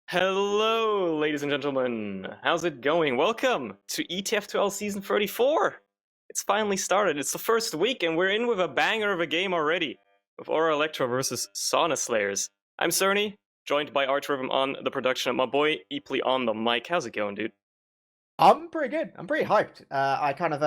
Hello, ladies and gentlemen. How's it going? Welcome to ETF2L Season 34. It's finally started. It's the first week, and we're in with a banger of a game already, with Aura Electro versus Sauna Slayers. I'm Surny, joined by ArchRhythm on the production, and my boy eepily on the mic. How's it going, dude? I'm pretty good. I'm pretty hyped. I kind of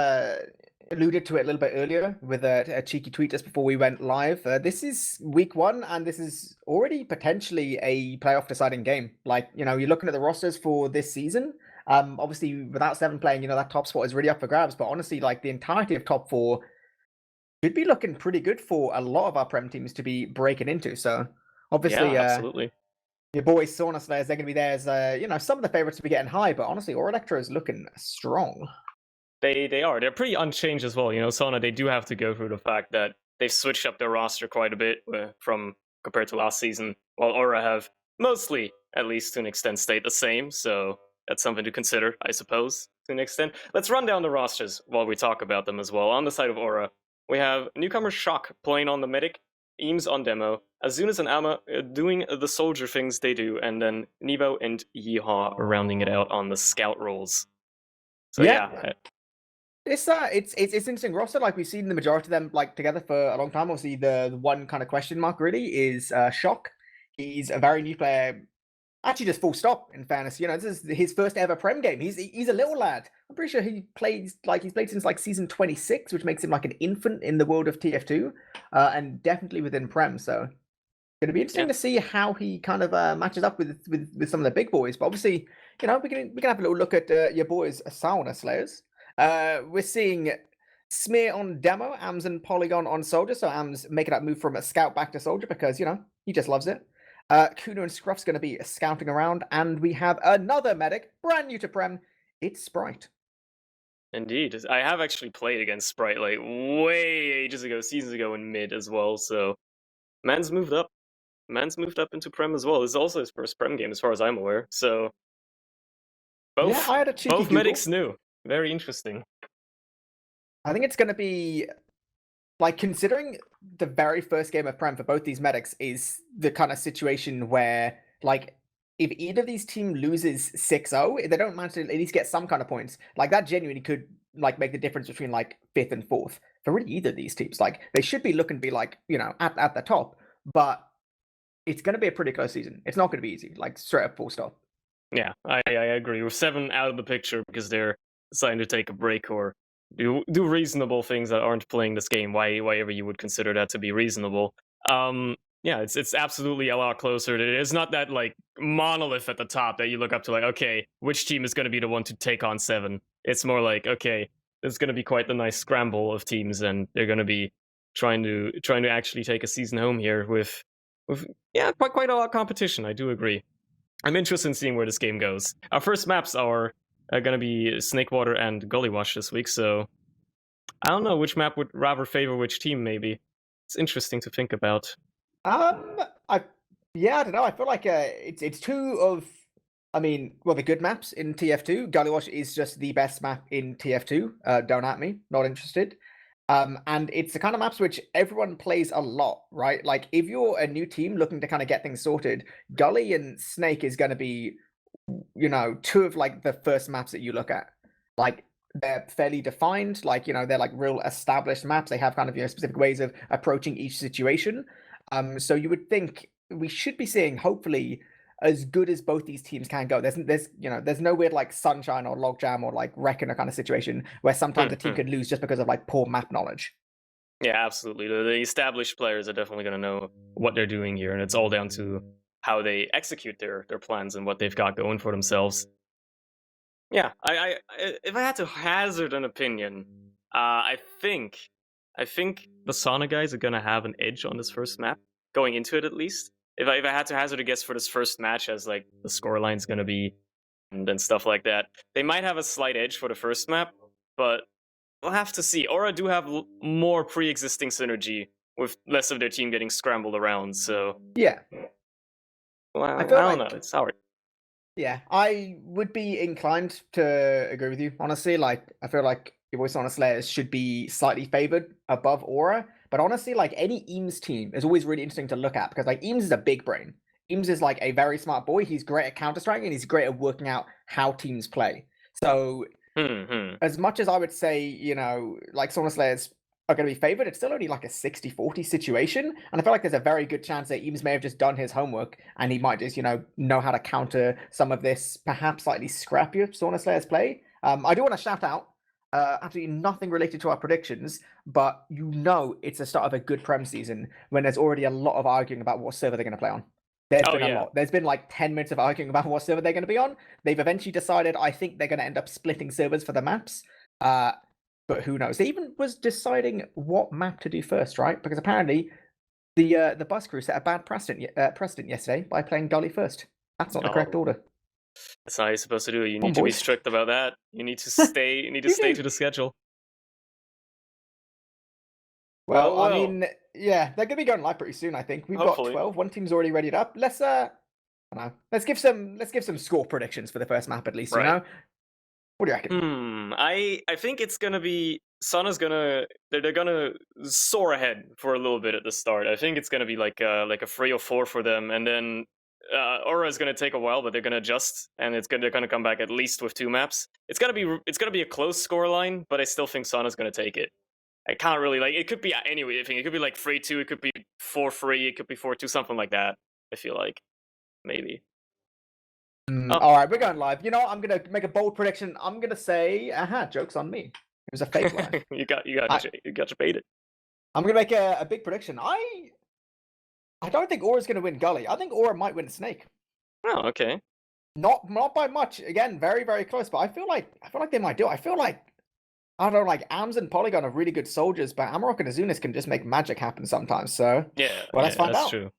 alluded to it a little bit earlier with a cheeky tweet just before we went live. This is week one, and this is already potentially a playoff deciding game. Like, you're looking at the rosters for this season. Obviously, without seven playing, that top spot is really up for grabs. But honestly, like the entirety of top four should be looking pretty good for a lot of our Prem teams to be breaking into. So, Yeah, obviously, absolutely. your boys Sauna Slayers, they're going to be there as, some of the favorites to be getting high. But honestly, Aura Electro is looking strong. They are. They're pretty unchanged as well. Sauna, they do have to go through the fact that they've switched up their roster quite a bit from compared to last season, while Aura have mostly, at least to an extent, stayed the same. So that's something to consider, I suppose, to an extent. Let's run down the rosters while we talk about them as well. On the side of Aura, we have newcomer Shock playing on the medic, Eames on demo, Azunas and Alma doing the soldier things they do, and then Nebo and Yeehaw rounding it out on the scout roles. So yeah, It's interesting roster. Like we've seen the majority of them like together for a long time. Obviously, the one kind of question mark really is Shock. He's a very new player. Actually, just full stop. In fairness, this is his first ever Prem game. He's a little lad. I'm pretty sure he's played since like season 26, which makes him like an infant in the world of TF2, and definitely within Prem. So going to be interesting yeah. to see how he kind of matches up with some of the big boys. But obviously, we can have a little look at your boys, Sauna Slayers. We're seeing Smear on demo, Ams and Polygon on Soldier. So Ams making that move from a scout back to Soldier because he just loves it. Kuno and Scruff's going to be scouting around, and we have another medic, brand new to Prem. It's Sprite. Indeed. I have actually played against Sprite like way ages ago, seasons ago in mid as well, so man's moved up. Man's moved up into Prem as well. This is also his first Prem game as far as I'm aware. So Yeah, both I had a cheeky both Google. medics new. Very interesting. I think it's going to be like considering the very first game of Prem for both these medics is the kind of situation where like if either of these team loses 6-0, if they don't manage to at least get some kind of points, like that genuinely could like make the difference between like fifth and fourth for really either of these teams. Like they should be looking to be like, at the top, but it's going to be a pretty close season. It's not going to be easy, like straight up full stop. Yeah, I agree. With 7 out of the picture because they're deciding to take a break or do reasonable things that aren't playing this game. Why ever you would consider that to be reasonable? Yeah, it's absolutely a lot closer. It's not that like monolith at the top that you look up to like, okay, which team is going to be the one to take on 7? It's more like, okay, it's going to be quite the nice scramble of teams, and they're going to be trying to actually take a season home here with yeah, quite a lot of competition. I do agree. I'm interested in seeing where this game goes. Our first maps are going to be Snakewater and Gullywash this week, so I don't know which map would rather favor which team. Maybe it's interesting to think about. I yeah, I don't know. I feel like it's two of, I mean, well, the good maps in TF2. Gullywash is just the best map in TF2. Don't at me, not interested. And it's the kind of maps which everyone plays a lot, right? Like if you're a new team looking to kind of get things sorted, Gully and Snake is going to be, two of like the first maps that you look at. Like they're fairly defined, like they're like real established maps. They have kind of specific ways of approaching each situation. So you would think we should be seeing hopefully as good as both these teams can go. There's no weird like sunshine or logjam or like Reckoner kind of situation where sometimes a team could lose just because of like poor map knowledge. Yeah, absolutely. The established players are definitely going to know what they're doing here, and it's all down to how they execute their plans and what they've got going for themselves. Yeah, if I had to hazard an opinion, I think the Sauna guys are gonna have an edge on this first map, going into it at least. If I had to hazard a guess for this first match, as like the scoreline's gonna be and stuff like that, they might have a slight edge for the first map, but we'll have to see. Aura do have more pre-existing synergy with less of their team getting scrambled around, so Yeah, well, I I feel don't know. like It's hard. yeah, I would be inclined to agree with you. Honestly, like I feel like your voice on Slayers should be slightly favored above Aura. But honestly, like any Eames team is always really interesting to look at because like Eames is a big brain. Eames is like a very smart boy. He's great at counter-striking, and he's great at working out how teams play. So Hmm. as much as I would say, you know, like Sauna Slayers are going to be favored, it's still only like a 60-40 situation. And I feel like there's a very good chance that Eames may have just done his homework and he might just, you know how to counter some of this perhaps slightly scrappier Sauna Slayers play. I do want to shout out absolutely nothing related to our predictions, but you know it's the start of a good Prem season when there's already a lot of arguing about what server they're going to play on. There's Oh been a yeah. lot. There's been like 10 minutes of arguing about what server they're going to be on. They've eventually decided, I think they're going to end up splitting servers for the maps. But who knows? They even was deciding what map to do first, right? Because apparently the bus crew set a bad precedent yesterday by playing Gully first. That's not the correct Oh, order. that's not how you're supposed to do it. You Come on, need to be boys. strict about that. You need to stay. You need to You stay do. to the schedule. Well, I Well. mean, yeah, they're gonna be going live pretty soon. I think we've got Hopefully. 12. One team's already readied up. Let's I don't know. Let's give some score predictions for the first map at least. Right. You know, what do you reckon? I think it's gonna be Sana's gonna they're gonna soar ahead for a little bit at the start. I think it's gonna be like a 3 or 4 for them, and then Aura is gonna take a while, but they're gonna adjust, and they're gonna come back at least with 2 maps. It's gonna be a close score line, but I still think Sana's gonna take it. I can't really like it could be anyway. I think it could be like 3-2, it could be 4-3, it could be 4-2, something like that. I feel like maybe. Oh, All right, we're going live. You know, what? I'm gonna make a bold prediction. I'm gonna say, joke's on me. It was a fake live. you got you baited. I'm gonna make a big prediction. I don't think Aura's gonna win Gully. I think Aura might win Snake. Oh, okay. Not by much. Again, very very close. But I feel like they might do. I feel like I don't know, like Ams and Polygon are really good soldiers, but Amarok and Azunis can just make magic happen sometimes. So Yeah, well, let's find that's out. true.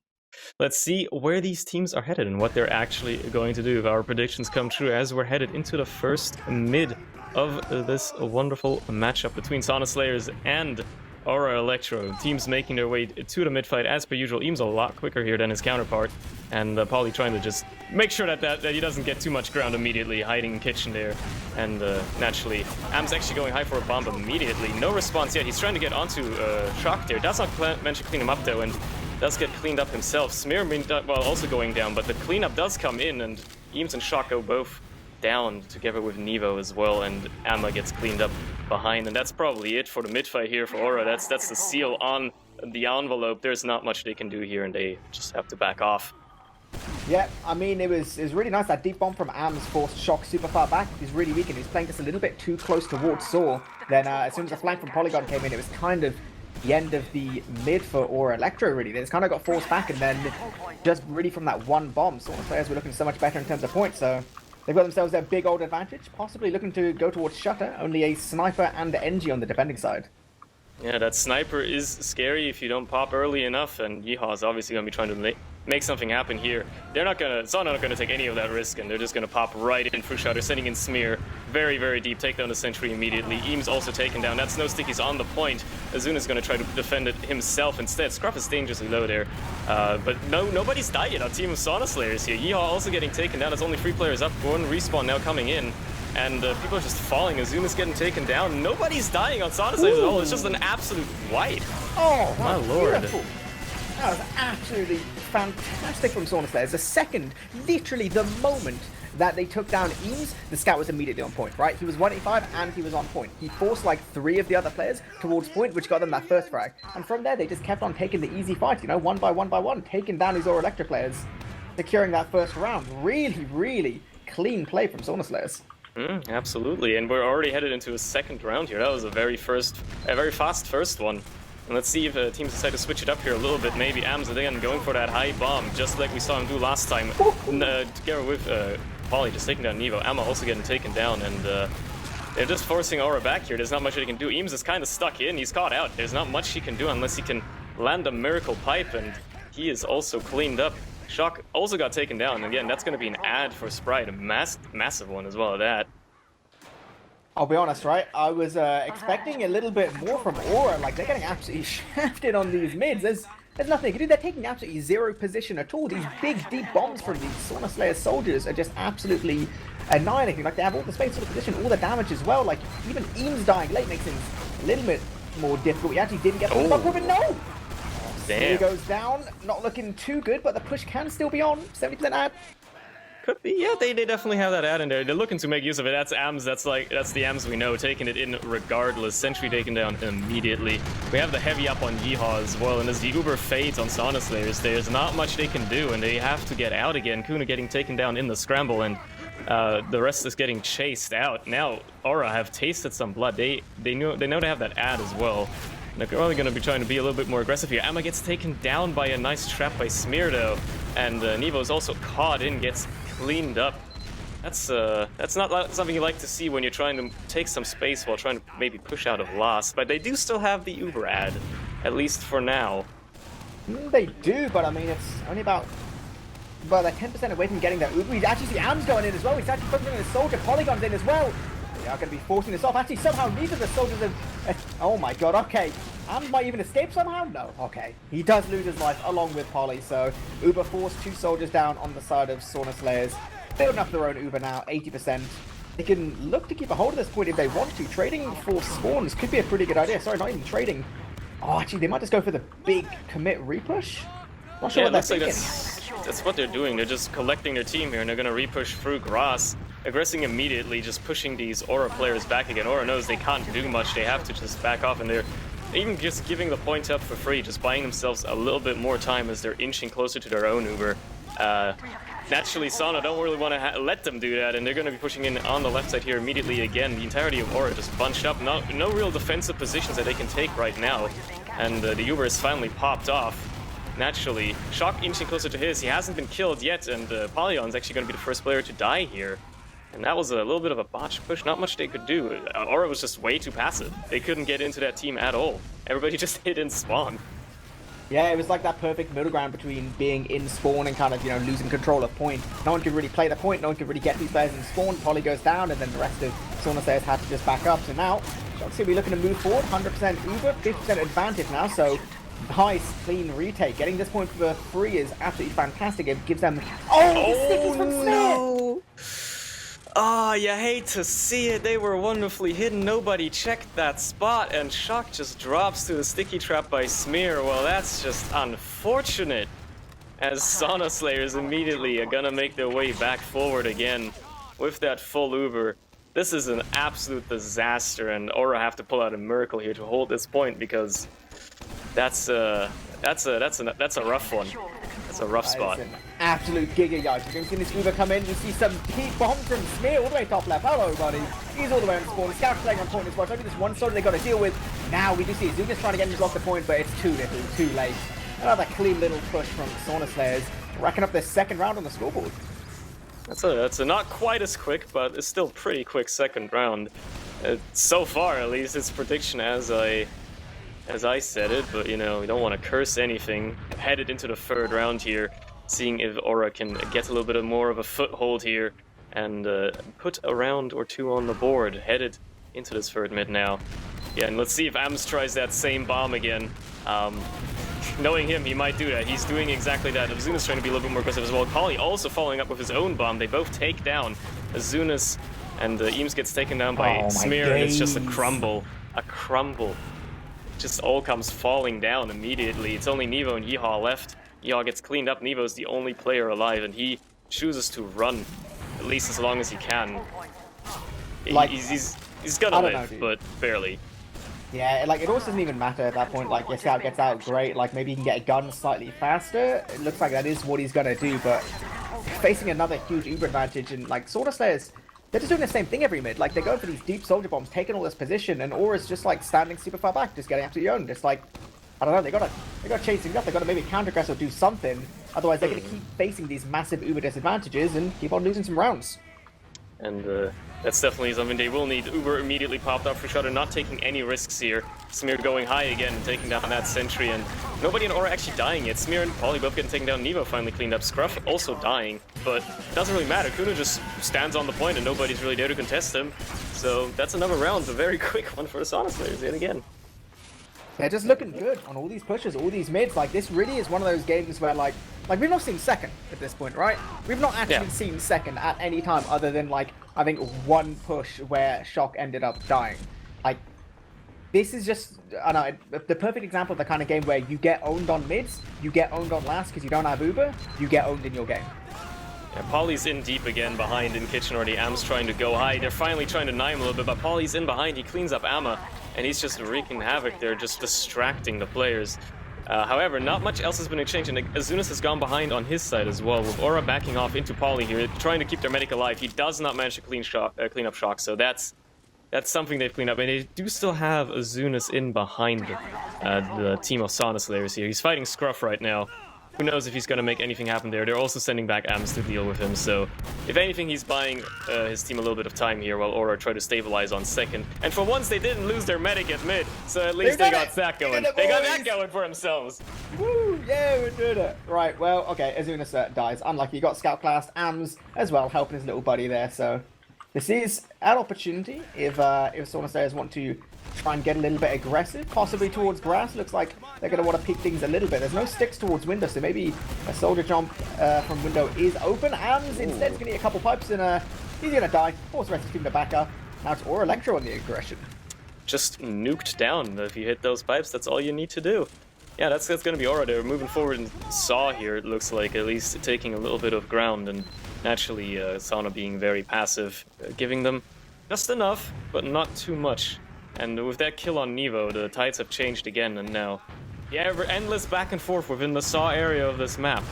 Let's see where these teams are headed and what they're actually going to do if our predictions come true as we're headed into the first mid of this wonderful matchup between Sauna Slayers and Aura Electro. Teams making their way to the mid fight as per usual. Eames a lot quicker here than his counterpart, and Polly trying to just make sure that he doesn't get too much ground immediately, hiding in kitchen there. And naturally, Am's actually going high for a bomb immediately. No response yet. He's trying to get onto Shock there. Does not manage to clean him up though, and does get cleaned up himself. Smear, well, also going down, but the cleanup does come in, and Eames and Shock go both down together with Nevo as well, and Amma gets cleaned up behind, and that's probably it for the mid fight here for Aura. That's the seal on the envelope. There's not much they can do here, and they just have to back off. Yeah, I mean, it was really nice. That deep bomb from Ams forced Shock super far back. He's really weak, and he's playing just a little bit too close towards Saw. Then as soon as the flank from Polygon came in, it was kind of the end of the mid for Aura Electro, really. They just kind of got forced back, and then just really from that one bomb, Saw players were looking so much better in terms of points, so they've got themselves their big old advantage, possibly looking to go towards Shutter. Only a Sniper and NG on the defending side. Yeah, that Sniper is scary if you don't pop early enough, and Yeehaw is obviously going to be trying to make something happen here. Sauna not gonna take any of that risk, and they're just gonna pop right in through Shutter, sending in Smear very, very deep, take down the Sentry immediately. Eames also taken down. That Snow Sticky's on the point. Azuna's gonna try to defend it himself instead. Scruff is dangerously low there, but nobody's died yet on Team of Sauna Slayers here. Yeehaw also getting taken down. There's only 3 players up, one respawn now coming in, and people are just falling. Azuna's getting taken down. Nobody's dying on Sauna Slayers at all. It's just an absolute wipe. Oh, my lord. Beautiful. That was absolutely fantastic from Sauna Slayers. The second, literally the moment that they took down Eames, the scout was immediately on point, right? He was 185 and he was on point. He forced like 3 of the other players towards point, which got them that first frag. And from there, they just kept on taking the easy fight, you know, one by one, taking down these Aura Electro players, securing that first round. Really, really clean play from Sauna Slayers. Absolutely, and we're already headed into a second round here. That was a very fast first one. And let's see if teams decide to switch it up here a little bit. Maybe Ams again going for that high bomb, just like we saw him do last time. Together with Polly just taking down Nevo. Amma also getting taken down, and they're just forcing Aura back here. There's not much they can do. Eames is kind of stuck in. He's caught out. There's not much he can do unless he can land a miracle pipe, and he is also cleaned up. Shock also got taken down. Again, that's going to be an ad for Sprite, a massive one as well at that. I'll be honest, right? I was expecting a little bit more from Aura. Like, they're getting absolutely shafted on these mids. There's nothing they can do. They're taking absolutely zero position at all. These big, deep bombs from these Sauna Slayer soldiers are just absolutely annihilating. Like, they have all the space, all the position, all the damage as well. Like, even Eames dying late makes things a little bit more difficult. We actually didn't get the bump, but no! He Damn. goes down, not looking too good, but the push can still be on. 70% ad. Could be, yeah, they definitely have that ad in there. They're looking to make use of it. That's AMS, that's the AMS we know, taking it in regardless. Sentry taken down immediately. We have the heavy up on Yeehaw as well, and as the Uber fades on Sauna Slayers, there's not much they can do, and they have to get out again. Kuna getting taken down in the scramble, and the rest is getting chased out. Now, Aura have tasted some blood. They know they have that ad as well. They're probably going to be trying to be a little bit more aggressive here. Amma gets taken down by a nice trap by Smear, though. And Nevo is also caught in, gets cleaned up. That's not something you like to see when you're trying to take some space while trying to maybe push out of loss. But they do still have the Uber ad, at least for now. They do, but I mean, it's only about... Well, they're 10% away from getting that Uber. We actually see AMS going in as well. He's actually focusing on the soldier. Polygon's in as well. They are going to be forcing this off. Actually, somehow neither of the soldiers have... Oh my god, okay. AMS might even escape somehow? No, okay. He does lose his life along with Poly, so Uber forced 2 soldiers down on the side of Sauna Slayers. Building up their own Uber now, 80%. They can look to keep a hold of this point if they want to. Trading for spawns could be a pretty good idea. Sorry, not even trading. Oh, actually, they might just go for the big commit repush. Not sure what they're thinking. That's what they're doing. They're just collecting their team here, and they're going to repush through grass, aggressing immediately, just pushing these Aura players back again. Aura knows they can't do much. They have to just back off, and they're even just giving the point up for free, just buying themselves a little bit more time as they're inching closer to their own Uber. Naturally, Sauna don't really want to let them do that, and they're going to be pushing in on the left side here immediately again. The entirety of Aura just bunched up. No real defensive positions that they can take right now, and the Uber is finally popped off. Naturally, Shock inching closer to his. He hasn't been killed yet, and Polygon's actually going to be the first player to die here. And that was a little bit of a botch push. Not much they could do. Aura was just way too passive. They couldn't get into that team at all. Everybody just hid in spawn. Yeah, it was like that perfect middle ground between being in spawn and kind of, you know, losing control of point. No one could really play the point. No one could really get these players in spawn. Poly goes down, and then the rest of Sauna Slayers had to just back up. So now, Shock's going to be looking to move forward. 100% Uber, 50% advantage now. So nice, clean retake. Getting this point for free is absolutely fantastic. It gives them... Oh, the stickies from Smear! No! Ah, you hate to see it. They were wonderfully hidden. Nobody checked that spot, and Shock just drops to the sticky trap by Smear. Well, that's just unfortunate. As Sauna Slayers immediately are gonna make their way back forward again with that full Uber. This is an absolute disaster, and Aura have to pull out a miracle here to hold this point, because that's a rough one. That's a rough spot. It's an absolute giga yikes. You're going to see this Uber come in. You see some heat bombs from Smear all the way top left. Hello, buddy. He's all the way on spawn. Scout's playing on point as well. So only this one soldier they got to deal with. Now we do see Zuga's trying to get him to block the point, but it's too little, too late. Another clean little push from Sauna Slayers, racking up their second round on the scoreboard. That's a not quite as quick, but it's still pretty quick second round. So far, at least, it's prediction as I said it, but you know, we don't want to curse anything. Headed into the third round here, seeing if Aura can get a little bit more of a foothold here and put a round or two on the board. Headed into this third mid now. Yeah, and let's see if AMS tries that same bomb again. Knowing him, he might do that. He's doing exactly that. Azuna's trying to be a little bit more aggressive as well. Kali also following up with his own bomb. They both take down Azuna's, and Eames gets taken down by Smear, and it's just a crumble. A crumble. Just all comes falling down immediately. It's only Nevo and Yeehaw left. Yeehaw gets cleaned up. Nevo's the only player alive, and he chooses to run, at least as long as he can. Like, he's gonna live, but barely. Yeah, like, it also doesn't even matter at that point. Like, your scout gets out, great. Like, maybe he can get a gun slightly faster. It looks like that is what he's gonna do, but facing another huge Uber advantage, and, like, Sauna Slayers, they're just doing the same thing every mid. Like, they're going for these deep soldier bombs, taking all this position, and Aura's just, like, standing super far back, just getting absolutely owned. Just, like, I don't know, they gotta chase things up. They gotta maybe counter-aggress or do something. Otherwise, they're gonna keep facing these massive Uber disadvantages and keep on losing some rounds. And that's definitely something they will need. Uber immediately popped up for Shutter, not taking any risks here. Smear going high again and taking down that sentry, and nobody in Aura actually dying yet. Smear and Poly both getting taken down. Nevo finally cleaned up. Scruff also dying, but it doesn't really matter. Kuna just stands on the point and nobody's really there to contest him. So that's another round, a very quick one for the Sauna Slayers yet again. They're just looking good on all these pushes, all these mids. Like, this really is one of those games where, like we've not seen second at this point, right? We've not actually seen second at any time other than, like, I think one push where Shock ended up dying. Like, this is just, I know, the perfect example of the kind of game where you get owned on mids, you get owned on last because you don't have Uber, you get owned in your game. Yeah, Polly's in deep again behind in kitchen already. Am's trying to go high. They're finally trying to deny him a little bit, but Polly's in behind. He cleans up Amma, and he's just wreaking havoc there, just distracting the players. However, not much else has been exchanged, and Azunas has gone behind on his side as well, with Aura backing off into Polly here, trying to keep their medic alive. He does not manage to clean up Shock, so that's something they've cleaned up. And they do still have Azunas in behind the team of Sauna Slayers here. He's fighting Scruff right now. Who knows if he's going to make anything happen there. They're also sending back Ams to deal with him, so if anything, he's buying his team a little bit of time here while Aura try to stabilize on second. And for once, they didn't lose their medic at mid, so at least they got that going. They got that going for themselves. Woo! Yeah, we're doing it. Right, well, okay, Azunas dies. Unlucky, you got Scout Class, Ams as well, helping his little buddy there, so this is an opportunity if Sauna Slayers want to try and get a little bit aggressive, possibly towards grass. Looks like they're going to want to pick things a little bit. There's no sticks towards window, so maybe a soldier jump from window is open. Ams instead is going to get a couple pipes, and he's going to die. Force the rest of the team to back up. Now it's Aura Electro on the aggression. Just nuked down. If you hit those pipes, that's all you need to do. Yeah, that's going to be Aura. They're moving forward and Saw here, it looks like, at least taking a little bit of ground, and naturally Sauna being very passive, giving them just enough, but not too much. And with that kill on Nevo, the tides have changed again, and now the endless back and forth within the Saw area of this map.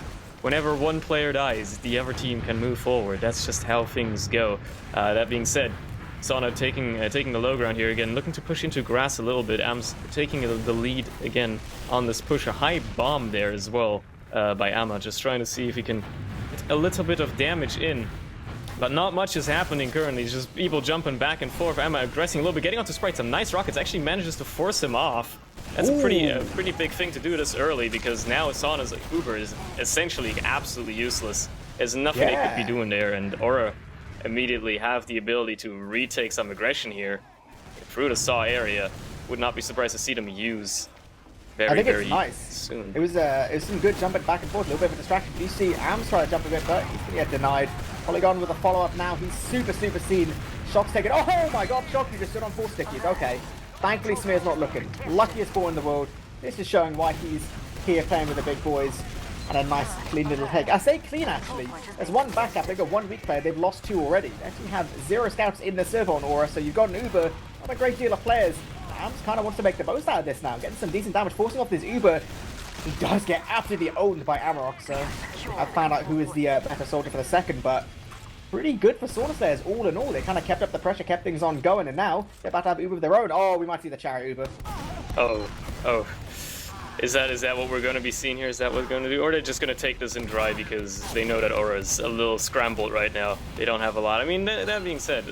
Whenever one player dies, the other team can move forward. That's just how things go. That being said, Sauna taking the low ground here again, looking to push into grass a little bit. Am's taking the lead again on this push. A high bomb there as well by Amma, just trying to see if he can get a little bit of damage in. But not much is happening currently. It's just people jumping back and forth. Amma aggressing a little bit, getting onto Sprite. Some nice rockets. Actually manages to force him off. That's a pretty big thing to do this early, because now Sauna's Uber is essentially absolutely useless. There's nothing they could be doing there, and Aura immediately have the ability to retake some aggression here through the Saw area. Would not be surprised to see them use very soon. It was some good jumping back and forth, a little bit of a distraction. You see Ams try to jump a bit, but he's gonna get denied. Polygon with a follow-up now. He's super seen. Shock's taken. Oh my god, Shock, you just stood on 4 stickies. Okay. Thankfully, Smear's not looking. Luckiest ball in the world. This is showing why he's here playing with the big boys. And a nice, clean little take. I say clean, actually. There's one backup. They've got 1 weak player. They've lost 2 already. They actually have 0 scouts in the server on Aura, so you've got an Uber. Not a great deal of players. Ams kind of wants to make the most out of this now. Getting some decent damage, forcing off this Uber. He does get absolutely owned by Amarok, so I've found out who is the better soldier for the second, but pretty good for Sauna Slayers, all in all. They kind of kept up the pressure, kept things on going, and now they're about to have Uber of their own. Oh, we might see the chariot Uber. Oh. Is that what we're going to be seeing here? Is that what we're going to do? Or they're just going to take this in dry because they know that Aura is a little scrambled right now. They don't have a lot. I mean, that being said,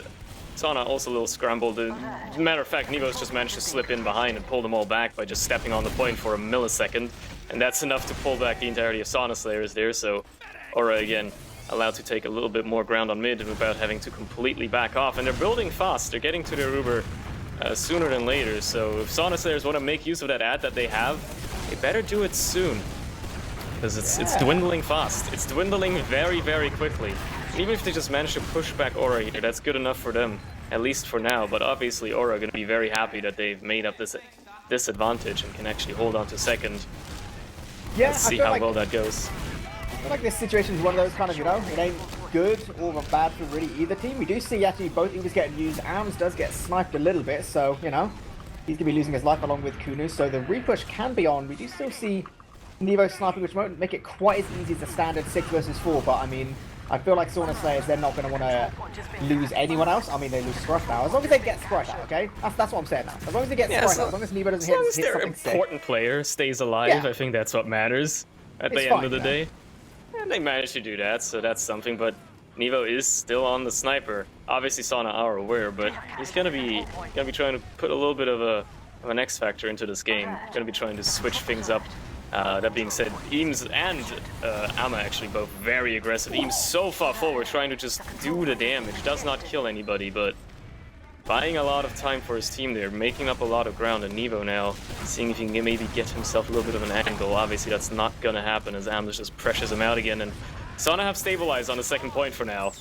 Sauna also a little scrambled. As a matter of fact, Nevo's just managed to slip in behind and pull them all back by just stepping on the point for a millisecond. And that's enough to pull back the entirety of Sauna Slayers there, so Aura again allowed to take a little bit more ground on mid without having to completely back off. And they're building fast. They're getting to their Uber sooner than later, so if Sauna Slayers want to make use of that ad that they have, they better do it soon, because it's dwindling fast. It's dwindling very quickly. And even if they just manage to push back Aura here, that's good enough for them, at least for now. But obviously Aura are going to be very happy that they've made up this advantage and can actually hold on to second. Yeah, let's see how well that goes. I feel like this situation is one of those kind of, it ain't good or bad for really either team. We do see actually both Ubers getting used. Ams does get sniped a little bit, so, he's going to be losing his life along with Kunu. So the repush can be on. We do still see Nevo sniping, which won't make it quite as easy as a standard 6 versus 4, but I mean, I feel like Sauna Slayers, they're not going to want to lose anyone else. I mean, they lose Scruff now. As long as they get Sprite out, okay? That's what I'm saying now. As long as they get Sprite out, as long as Nevo doesn't hit something sick. Important player stays alive, I think that's what matters at the end of the day. And they managed to do that, so that's something, but Nevo is still on the sniper. Obviously Sauna are aware, but he's gonna be trying to put a little bit of an X factor into this game. Gonna be trying to switch things up. That being said, Eames and Amma actually both very aggressive. Eames so far forward, trying to just do the damage. Does not kill anybody, but buying a lot of time for his team there, making up a lot of ground. And Nevo now seeing if he can maybe get himself a little bit of an angle. Obviously that's not gonna happen as Amless just pressures him out again, and Sauna have stabilized on the second point for now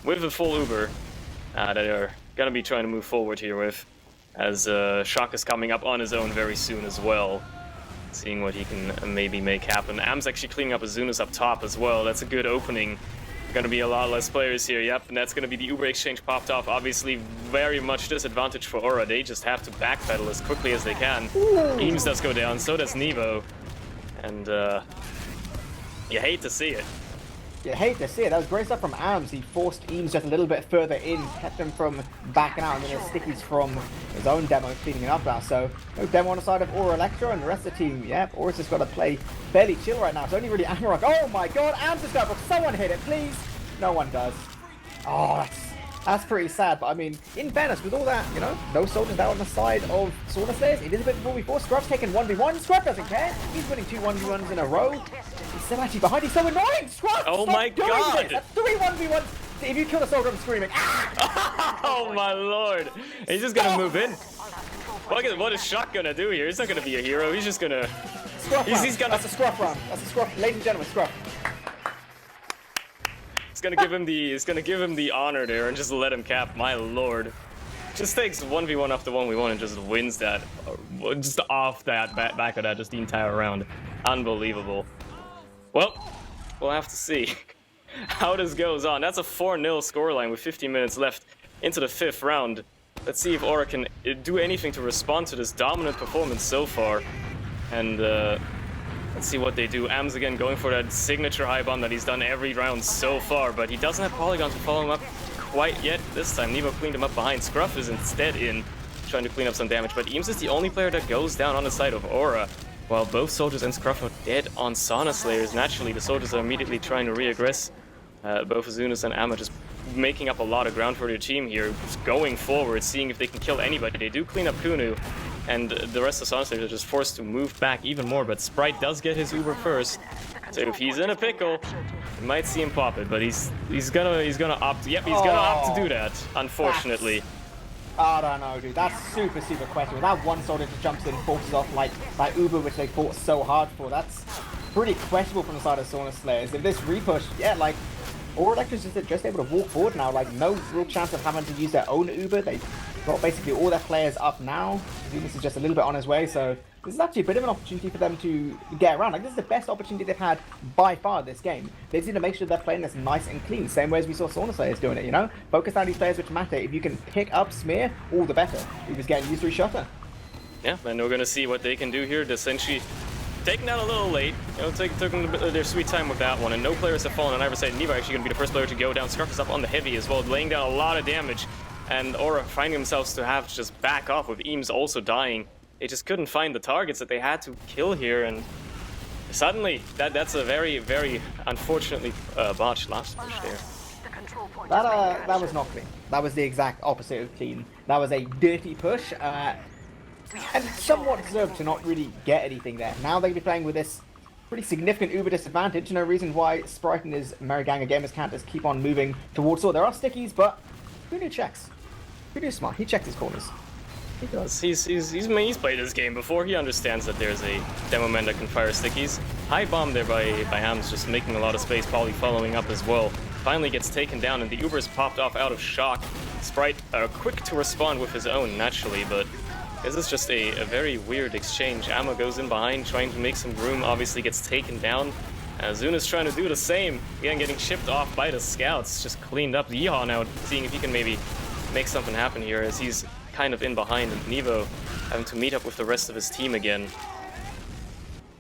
with the full Uber that they are gonna be trying to move forward here with. as Shock is coming up on his own very soon as well. Seeing what he can maybe make happen. Am's actually cleaning up Azunas up top as well. That's a good opening. Gonna be a lot less players here, yep, and that's gonna be the Uber exchange popped off. Obviously, very much disadvantage for Aura. They just have to backpedal as quickly as they can. Eames does go down, so does Nevo. And, you hate to see it. You hate to see it. That was great stuff from Ams. He forced Eames just a little bit further in, kept him from backing out, and then his stickies from his own demo cleaning it up now. So, no demo on the side of Aura Electro, and the rest of the team, yep, Aura's just got to play fairly chill right now. It's only really Amarok. Oh my god, Ams has got someone hit it, please! No one does. Oh, that's pretty sad, but I mean, in fairness, with all that, you know, no soldiers down on the side of Sauna Slayers, it is a bit before before. Scruff's taking 1v1. Scruff doesn't care. He's winning 2 1v1s in a row. He's still actually behind. He's so annoying. Scruff! Oh my god! That's 3 1v1s. If you kill a soldier, I'm screaming. Oh my lord! He's just gonna move in. What is Shock gonna do here? He's not gonna be a hero. He's just gonna. Scruff he's gonna. That's a scruff round. That's a scruff, ladies and gentlemen. Scruff. It's gonna give him the honor there and just let him cap. My lord, just takes 1v1 after 1v1 and just wins that, just off that back of that, just the entire round. Unbelievable. Well, we'll have to see how this goes on. That's a 4-0 scoreline with 15 minutes left into the 5th round. Let's see if Aura can do anything to respond to this dominant performance so far, and let's see what they do. Ams again going for that signature high bomb that he's done every round so far, but he doesn't have Polygon to follow him up quite yet this time. Nevo cleaned him up behind. Scruff is instead in, trying to clean up some damage, but Eames is the only player that goes down on the side of Aura, while both soldiers and Scruff are dead on Sauna Slayers. Naturally, the soldiers are immediately trying to re-aggress. Both Azunas and Amma just making up a lot of ground for their team here, just going forward, seeing if they can kill anybody. They do clean up Kunu, and the rest of Sauna Slayers are just forced to move back even more, but Sprite does get his Uber first. So if he's in a pickle, you might see him pop it, but he's gonna opt. Yep, he's gonna opt to do that. Unfortunately. I don't know, dude. That's super questionable. That one soldier just jumps in and forces off like that Uber, which they fought so hard for. That's pretty questionable from the side of Sauna Slayers. If this repush, yeah, like Aura Electro's just able to walk forward now. Like no real chance of having to use their own Uber. They've got basically all their players up now. Venus is just a little bit on his way, so this is actually a bit of an opportunity for them to get around. Like, this is the best opportunity they've had by far this game. They just need to make sure they're playing this nice and clean, same way as we saw Sauna Slayers doing it, you know? Focus on these players which matter. If you can pick up Smear, all the better. He was getting used to his shutter. Yeah, and we're gonna see what they can do here. Essentially taken out a little late, you know, took them their sweet time with that one, and no players have fallen on either side. Nevo actually gonna be the first player to go down. Scruff is up on the heavy as well, laying down a lot of damage, and Aura finding themselves to have to just back off with Eames also dying. They just couldn't find the targets that they had to kill here, and suddenly that's a very unfortunately botched last push there. That was not clean. That was the exact opposite of clean. That was a dirty push, and somewhat deserved to not really get anything there. Now they're going to be playing with this pretty significant Uber disadvantage. No reason why Sprite and his Merry Gang of Gamers can't just keep on moving towards Sword. There are stickies, but Kunu checks. Kunu's smart. He checks his corners. He does. He's played this game before. He understands that there's a demo man that can fire stickies. High bomb there by Hams, just making a lot of space. Poly following up as well. Finally gets taken down, and the Uber's popped off out of shock. Sprite quick to respond with his own, naturally, but this is just a very weird exchange. Amma goes in behind, trying to make some room, obviously gets taken down. Zuna's trying to do the same. Again, getting chipped off by the scouts, just cleaned up. Yeehaw now, seeing if he can maybe make something happen here, as he's kind of in behind, and Nevo having to meet up with the rest of his team again.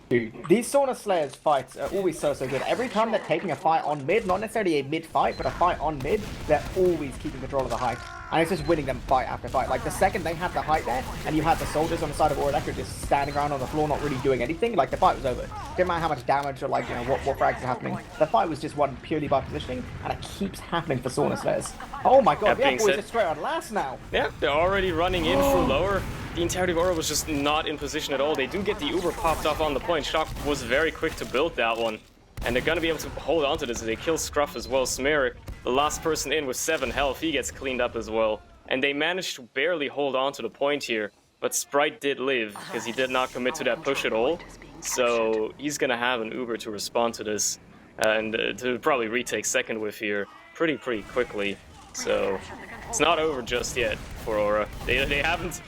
Dude, these Sauna Slayers fights are always so good. Every time they're taking a fight on mid, not necessarily a mid fight, but a fight on mid, they're always keeping control of the height. And it's just winning them fight after fight. Like, the second they had the height there, and you had the soldiers on the side of Aura Electro just standing around on the floor not really doing anything, like, the fight was over. Didn't matter how much damage or, like, you know, what frags are happening. The fight was just won purely by positioning, and it keeps happening for Sauna Slayers. Oh my god, yeah, boys are straight on last now. Yeah, they're already running in through lower. The entirety of Aura was just not in position at all. They do get the Uber popped off on the point. Shock was very quick to build that one. And they're gonna be able to hold on to this. They kill Scruff as well. Smear, the last person in with 7 health, he gets cleaned up as well. And they managed to barely hold on to the point here. But Sprite did live, because he did not commit to that push at all. So he's gonna have an Uber to respond to this. And to probably retake second whiff here pretty quickly. So it's not over just yet for Aura. They haven't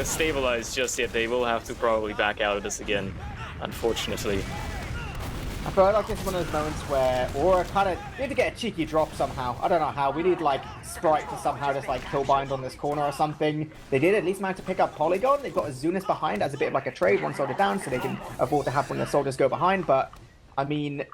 stabilized just yet. They will have to probably back out of this again, unfortunately. I feel like it's one of those moments where Aura kind of need to get a cheeky drop somehow. I don't know how. We need like Sprite to somehow just like kill bind on this corner or something. They did at least manage to pick up Polygon. They've got Azunis behind as a bit of like a trade, one soldier down, so they can afford to have one of the soldiers go behind. But I mean,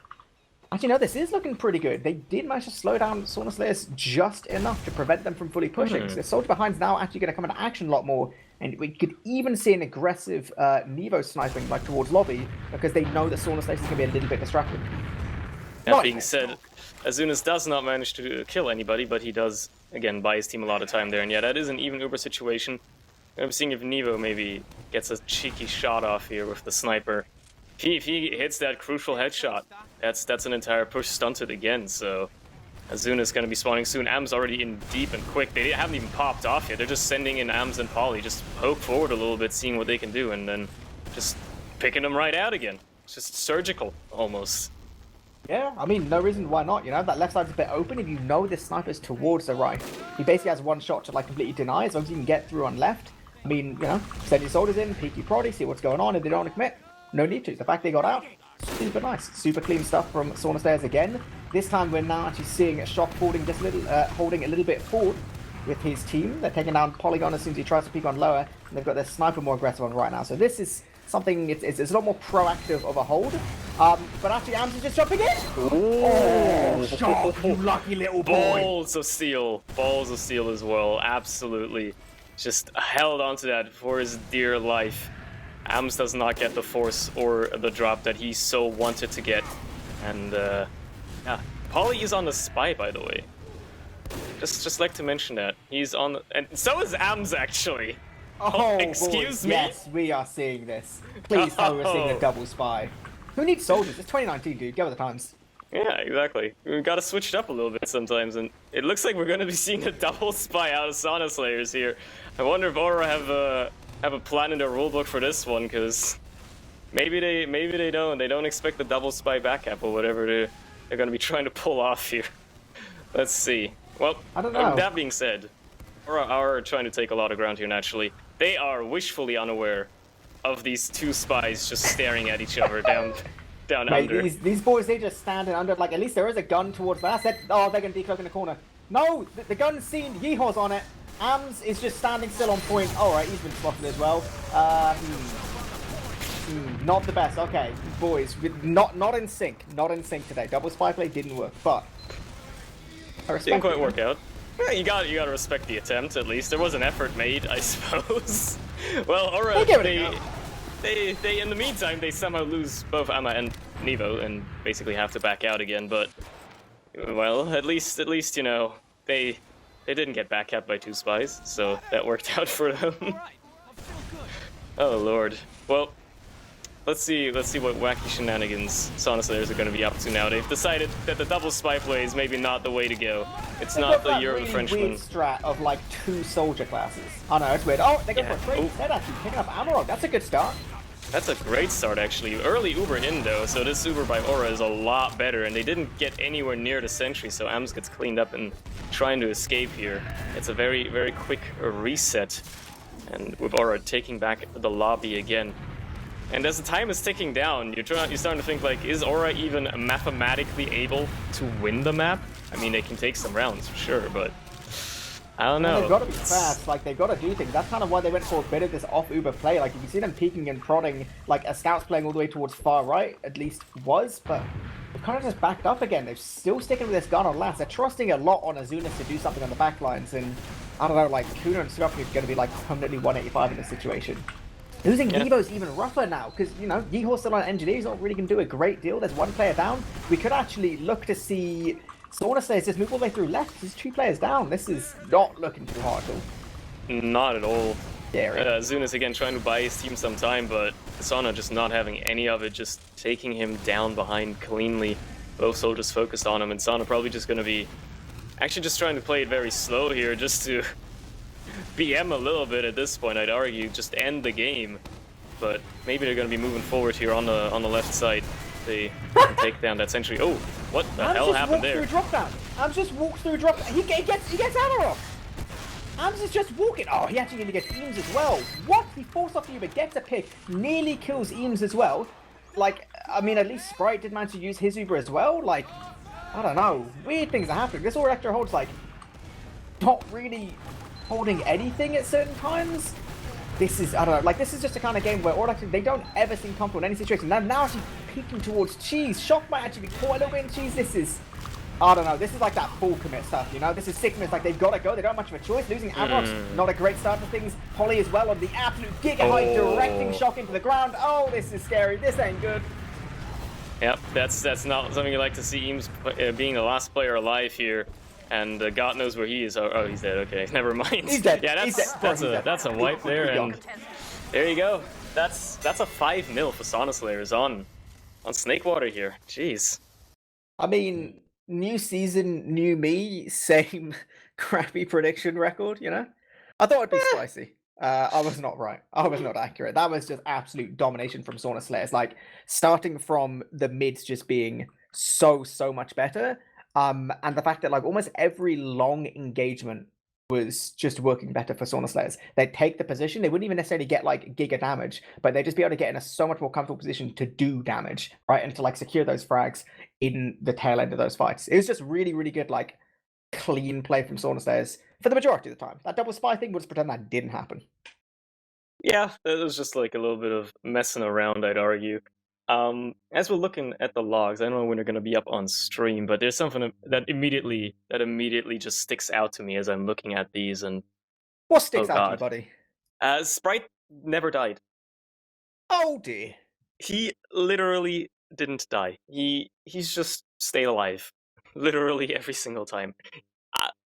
actually no, this is looking pretty good. They did manage to slow down Sauna Slayers just enough to prevent them from fully pushing. So the soldier behind's now actually going to come into action a lot more. And we could even see an aggressive Nevo sniping like towards lobby because they know that Sauna Slayers is going to be a little bit distracted. That being said, Azunis does not manage to kill anybody, but he does, again, buy his team a lot of time there. And yeah, that is an even Uber situation. I'm seeing if Nevo maybe gets a cheeky shot off here with the sniper. If he hits that crucial headshot, that's an entire push stunted again, so Azunis is going to be spawning soon. Am's already in deep and quick. They haven't even popped off yet. They're just sending in Ams and Poly, just poke forward a little bit, seeing what they can do, and then just picking them right out again. It's just surgical, almost. Yeah, I mean, no reason why not, you know? That left side's a bit open. If you know this sniper's towards the right, he basically has one shot to, like, completely deny, as long as you can get through on left. I mean, you know, send your soldiers in, peek your proddy, see what's going on. If they don't want to commit, no need to. The fact they got out, super nice. Super clean stuff from Sauna Stairs again. This time we're now actually seeing Shock holding just a little, holding a little bit forward with his team. They're taking down Polygon as soon as he tries to peek on lower, and they've got their sniper more aggressive on right now. So this is something, it's a lot more proactive of a hold. But actually, Ams is just jumping in. Oh, Shock, you lucky little boy. Balls of steel as well, absolutely. Just held onto that for his dear life. Ams does not get the force or the drop that he so wanted to get. And yeah, Poly is on the spy, by the way. Just like to mention that. He's on the, and so is Ams actually. Oh, excuse boy. me? Yes, we are seeing this. Please tell me we're seeing a double spy. Who needs soldiers? It's 2019, dude. Go with the times. Yeah, exactly. We've got to switch it up a little bit sometimes, and it looks like we're going to be seeing a double spy out of Sauna Slayers here. I wonder if Aura have a plan in their rulebook for this one, because maybe they don't. They don't expect the double spy backup or whatever they're going to be trying to pull off here. Let's see. Well, I don't know. That being said, Aura are trying to take a lot of ground here naturally. They are wishfully unaware of these two spies just staring at each other down Mate, under. these boys, they just standing under, like, at least there is a gun towards that. Oh, they're going to decloak in the corner. No, the gun's seen, Yeehaw's on it. Ams is just standing still on point. Alright, he's been spotted as well. Not the best. Okay, boys, not in sync. Not in sync today. Double spy play didn't work, but I respect Didn't quite it. work out. Yeah, you gotta respect the attempt at least. There was an effort made, I suppose. Well, Aura, they in the meantime they somehow lose both Amma and Nevo and basically have to back out again. But well, at least you know they didn't get back out by two spies, so that worked out for them. Oh lord. Well, let's see what wacky shenanigans Sauna Slayers are going to be up to now. They've decided that the double spy play is maybe not the way to go. It's not the year of the Frenchman. Weird strat of like two soldier classes. Oh no, it's weird. Oh, they go for a trade instead. Actually picking up Amarok. That's a good start. That's a great start, actually. Early Uber in, though, so this Uber by Aura is a lot better, and they didn't get anywhere near the sentry, so Ams gets cleaned up and trying to escape here. It's a very, very quick reset, and with Aura taking back the lobby again. And as the time is ticking down, you're starting to think, like, is Aura even mathematically able to win the map? I mean, they can take some rounds, for sure, but I don't know. They've got to be fast, like, they've got to do things. That's kind of why they went for a bit of this off-Uber play. Like, you can see them peeking and prodding, like, a scout's playing all the way towards far right, at least was, but they've kind of just backed up again. They're still sticking with this gun on last. They're trusting a lot on Azunis to do something on the backlines, and I don't know, like, Kuna and Scorpion are going to be, like, permanently 185 in this situation. Losing Yeeho's even rougher now, because, you know, Yeeho's still on engineer. He's not really going to do a great deal. There's one player down. We could actually look to see Sauna Slayers just move all the way through left. There's two players down. This is not looking too hard at all. Not at all. Scary. Zunis again trying to buy his team some time, but Sauna just not having any of it, just taking him down behind cleanly. Both soldiers focused on him, and Sauna probably just going to be actually just trying to play it very slow here, just to BM a little bit at this point, I'd argue, just end the game. But maybe they're going to be moving forward here on the left side. They can take down that sentry. Oh, what the hell happened there? Drop down. Ams just walks through drop. He gets hammer off. Ams is just walking. Oh, he actually nearly gets Eames as well. What? He forced off Uber, gets a pick, nearly kills Eames as well. Like, I mean, at least Sprite did manage to use his Uber as well. Like, I don't know. Weird things are happening. This Electro holds, like, not really holding anything at certain times. This is, I don't know, like, this is just a kind of game where Electro, they don't ever seem comfortable in any situation. Now actually peeking towards Cheese. Shock might actually be caught a little bit in Cheese. This is, I don't know, this is like that full commit stuff, you know? This is 6 minutes, like, they've got to go. They don't have much of a choice. Losing Amrock's not a great start to things. Polly as well on the absolute giga height, directing Shock into the ground. Oh, this is scary. This ain't good. Yep, that's not something you like to see. Eames being the last player alive here, and God knows where he is. Oh, he's dead. Okay, never mind. He's dead. Yeah, that's a wipe there, and there you go. That's a 5-0 for Sauna Slayers on Snakewater here. Jeez. I mean, new season, new me, same crappy prediction record. You know, I thought it'd be spicy. I was not right. I was not accurate. That was just absolute domination from Sauna Slayers. Like, starting from the mids just being so much better. And the fact that, like, almost every long engagement was just working better for Sauna Slayers. They'd take the position. They wouldn't even necessarily get, like, giga damage, but they'd just be able to get in a so much more comfortable position to do damage, right? And to, like, secure those frags in the tail end of those fights. It was just really, really good, like, clean play from Sauna Slayers for the majority of the time. That double spy thing, we'll just pretend that didn't happen. Yeah, it was just like a little bit of messing around, I'd argue. As we're looking at the logs, I don't know when they're going to be up on stream, but there's something that immediately just sticks out to me as I'm looking at these. And what sticks out to you, buddy? Sprite never died. Oh dear. He literally didn't die. He's just stayed alive, literally every single time.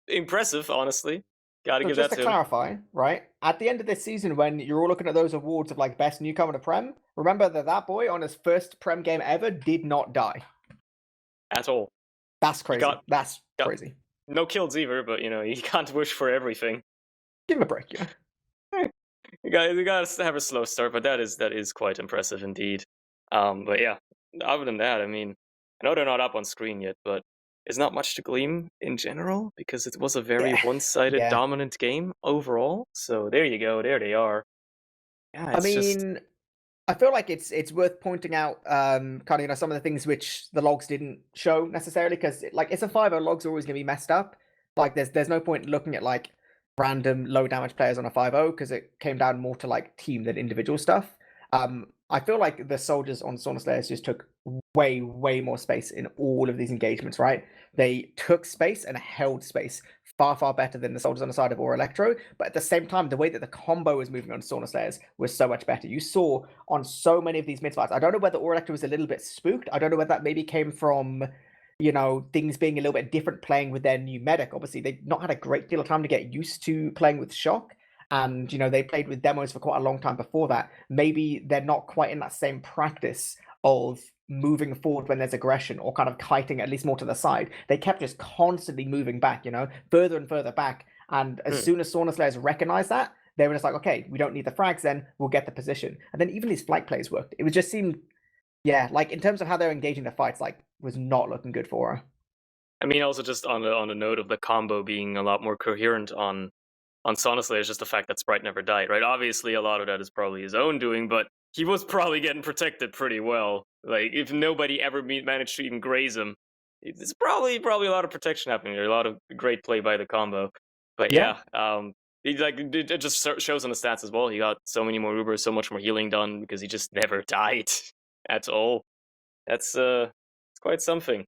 Impressive, honestly. Gotta give that to him. Just to clarify, right? At the end of this season, when you're all looking at those awards of, like, best newcomer to Prem, remember that boy on his first Prem game ever did not die. At all. That's crazy. That's crazy. No kills either, but, you know, you can't wish for everything. Give him a break, yeah. You gotta have a slow start, but that is quite impressive indeed. But yeah, other than that, I mean, I know they're not up on screen yet, but there's not much to glean in general because it was a very one-sided dominant game overall. So there you go, there they are. Yeah, I feel like it's worth pointing out kind of, you know, some of the things which the logs didn't show necessarily, because, like, it's a 5-0, logs are always going to be messed up. Like, there's no point looking at, like, random low damage players on a 5-0 because it came down more to, like, team than individual stuff. I feel like the soldiers on Sauna Slayers just took way more space in all of these engagements, right? They took space and held space far better than the soldiers on the side of Electro, but at the same time, the way that the combo was moving on Sauna Slayers was so much better. You saw on so many of these mid fights, I don't know whether Electro was a little bit spooked. I don't know whether that maybe came from, you know, things being a little bit different playing with their new medic. Obviously, they've not had a great deal of time to get used to playing with Shock. And, you know, they played with demos for quite a long time before that. Maybe they're not quite in that same practice of moving forward when there's aggression, or kind of kiting at least more to the side. They kept just constantly moving back, you know, further and further back. And as soon as Sauna Slayers recognized that, they were just like, okay, we don't need the frags then, we'll get the position. And then even these flight plays worked. It was just seemed, yeah, like, in terms of how they're engaging the fights, like, was not looking good for her. I mean, also just on the note of the combo being a lot more coherent on Sauna Slayers, just the fact that Sprite never died, right? Obviously, a lot of that is probably his own doing, but he was probably getting protected pretty well. Like, if nobody ever managed to even graze him, it's probably a lot of protection happening there. A lot of great play by the combo. But yeah, it just shows on the stats as well. He got so many more Ubers, so much more healing done because he just never died at all. That's it's quite something.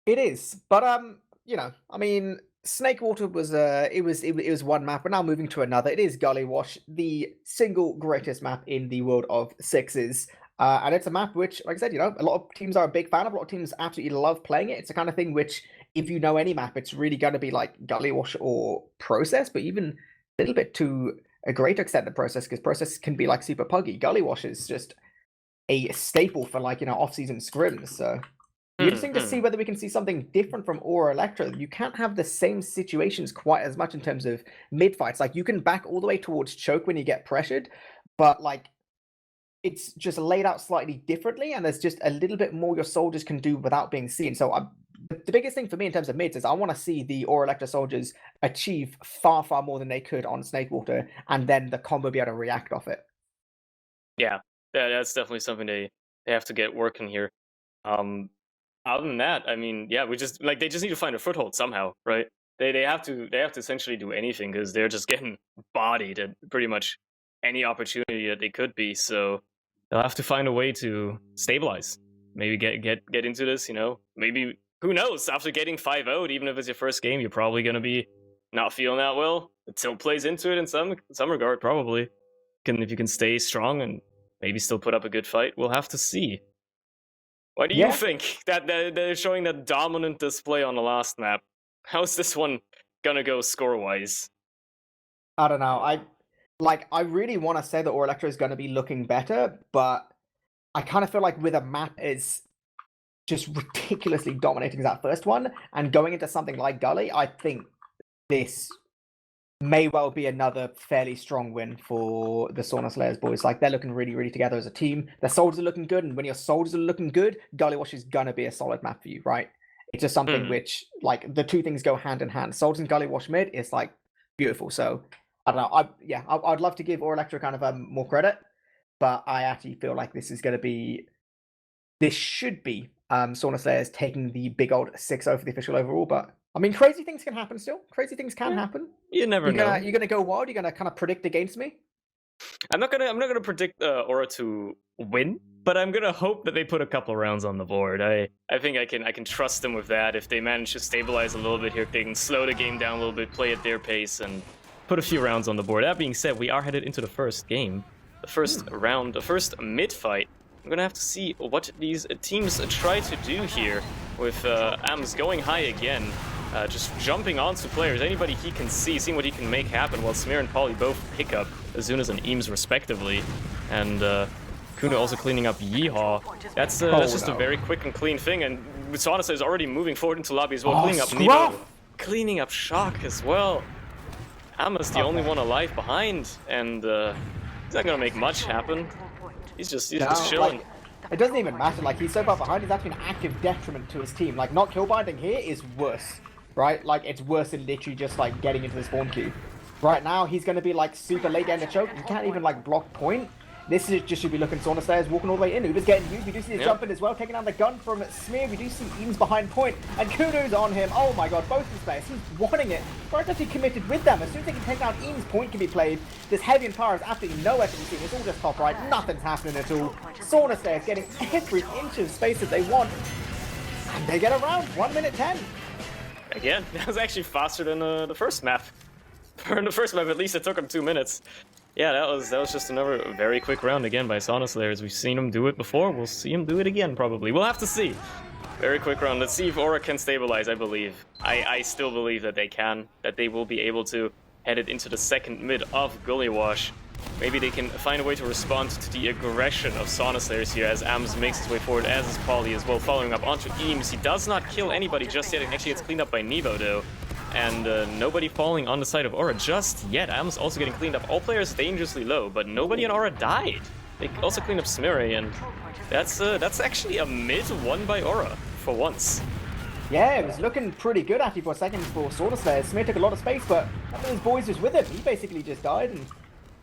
It is, but you know, I mean, Snakewater was it was one map. We're now moving to another. It is Gully Wash, the single greatest map in the world of sixes. And it's a map which, like I said, you know, a lot of teams are a big fan of. A lot of teams absolutely love playing it. It's the kind of thing which, if you know any map, it's really going to be like Gully Wash or Process, but even a little bit to a greater extent than Process, because Process can be like super puggy. Gully Wash is just a staple for, like, you know, off-season scrims. So interesting to see whether we can see something different from Aura Electro. You can't have the same situations quite as much in terms of mid fights. Like, you can back all the way towards choke when you get pressured, but, like, it's just laid out slightly differently, and there's just a little bit more your soldiers can do without being seen. So the biggest thing for me in terms of mids is I want to see the Aura Electro soldiers achieve far, far more than they could on Snake Water, and then the combo be able to react off it. Yeah, that's definitely something they have to get working here. Um, Other than that, I mean, yeah, we just like they just need to find a foothold somehow, right? They have to essentially do anything because they're just getting bodied at pretty much any opportunity that they could be. So they'll have to find a way to stabilize. Maybe get into this, you know. Maybe who knows? After getting 5-0'd, even if it's your first game, you're probably gonna be not feeling that well. It still plays into it in some regard, probably. Can if you can stay strong and maybe still put up a good fight, we'll have to see. Why do you Yeah, think that they're showing that dominant display on the last map? How's this one gonna go score-wise? I don't know. I really want to say that Aura Electro is going to be looking better, but I kind of feel like with a map is just ridiculously dominating as that first one, and going into something like Gully, I think this may well be another fairly strong win for the Sauna Slayers boys. Like, they're looking really, really together as a team. Their soldiers are looking good, and when your soldiers are looking good, Gullywash is gonna be a solid map for you, right? It's just something Hmm. which, like, the two things go hand in hand. Soldiers and Gullywash mid is like beautiful. So I don't know. I'd love to give Aura Electro kind of more credit, but I actually feel like this should be Sauna Slayers taking the big old 6-0 for the official overall. But I mean, crazy things can happen still. Crazy things can Yeah, you you never know. you're gonna go wild? You're gonna kind of predict against me? I'm not gonna predict Aura to win, but I'm gonna hope that they put a couple rounds on the board. I think I can trust them with that. If they manage to stabilize a little bit here, they can slow the game down a little bit, play at their pace, and put a few rounds on the board. That being said, we are headed into the first game, the first round, the first mid fight. I'm gonna have to see what these teams try to do here with Ams going high again. Just jumping onto players, anybody he can see, seeing what he can make happen, while Smear and Polly both pick up Azunas and Eames respectively. And Kuna also cleaning up Yeehaw. That's just a very quick and clean thing, and Sonasa is already moving forward into lobby as well, cleaning up Nevo, cleaning up Shock as well. Amma's the only one alive behind, and he's not gonna make much happen. He's just chilling. Like, it doesn't even matter. Like, he's so far behind, he's actually an active detriment to his team. Like, not kill binding here is worse, right? Like, it's worse than literally just, like, getting into the spawn queue. Right now, he's going to be, like, super late getting a choke. He can't even, like, block point. This is just should be looking Sauna Stairs walking all the way in. Uber's getting used. We do see the jump in as well, taking down the gun from Smear. We do see Eames behind point, and Kunu's on him. Oh my god, both these players. He's wanting it. Right, actually committed with them. As soon as they can take down Eames, point can be played. This heavy and power is absolutely nowhere to be seen. It's all just top right. Nothing's happening at all. Sauna Stairs getting every inch of space that they want. And they get around 1 minute 10. Again, that was actually faster than the first map. For the first map, at least it took him 2 minutes. Yeah, that was just another very quick round again by Sauna Slayers. We've seen him do it before. We'll see him do it again, probably. We'll have to see. Very quick round. Let's see if Aura can stabilize, I believe. I still believe that they can. That they will be able to head it into the second mid of Gullywash. Maybe they can find a way to respond to the aggression of Sauna Slayers here as Ams makes his way forward, as is Polly as well, following up onto Eames. He does not kill anybody just yet. It actually gets cleaned up by Nevo, though. And nobody falling on the side of Aura just yet. Am's also getting cleaned up. All players dangerously low, but nobody on Aura died. They also cleaned up Smeary, and that's actually a mid won by Aura for once. Yeah, it was looking pretty good actually for a second for Sauna Slayers. Smear took a lot of space, but none of his boys was with him. He basically just died, and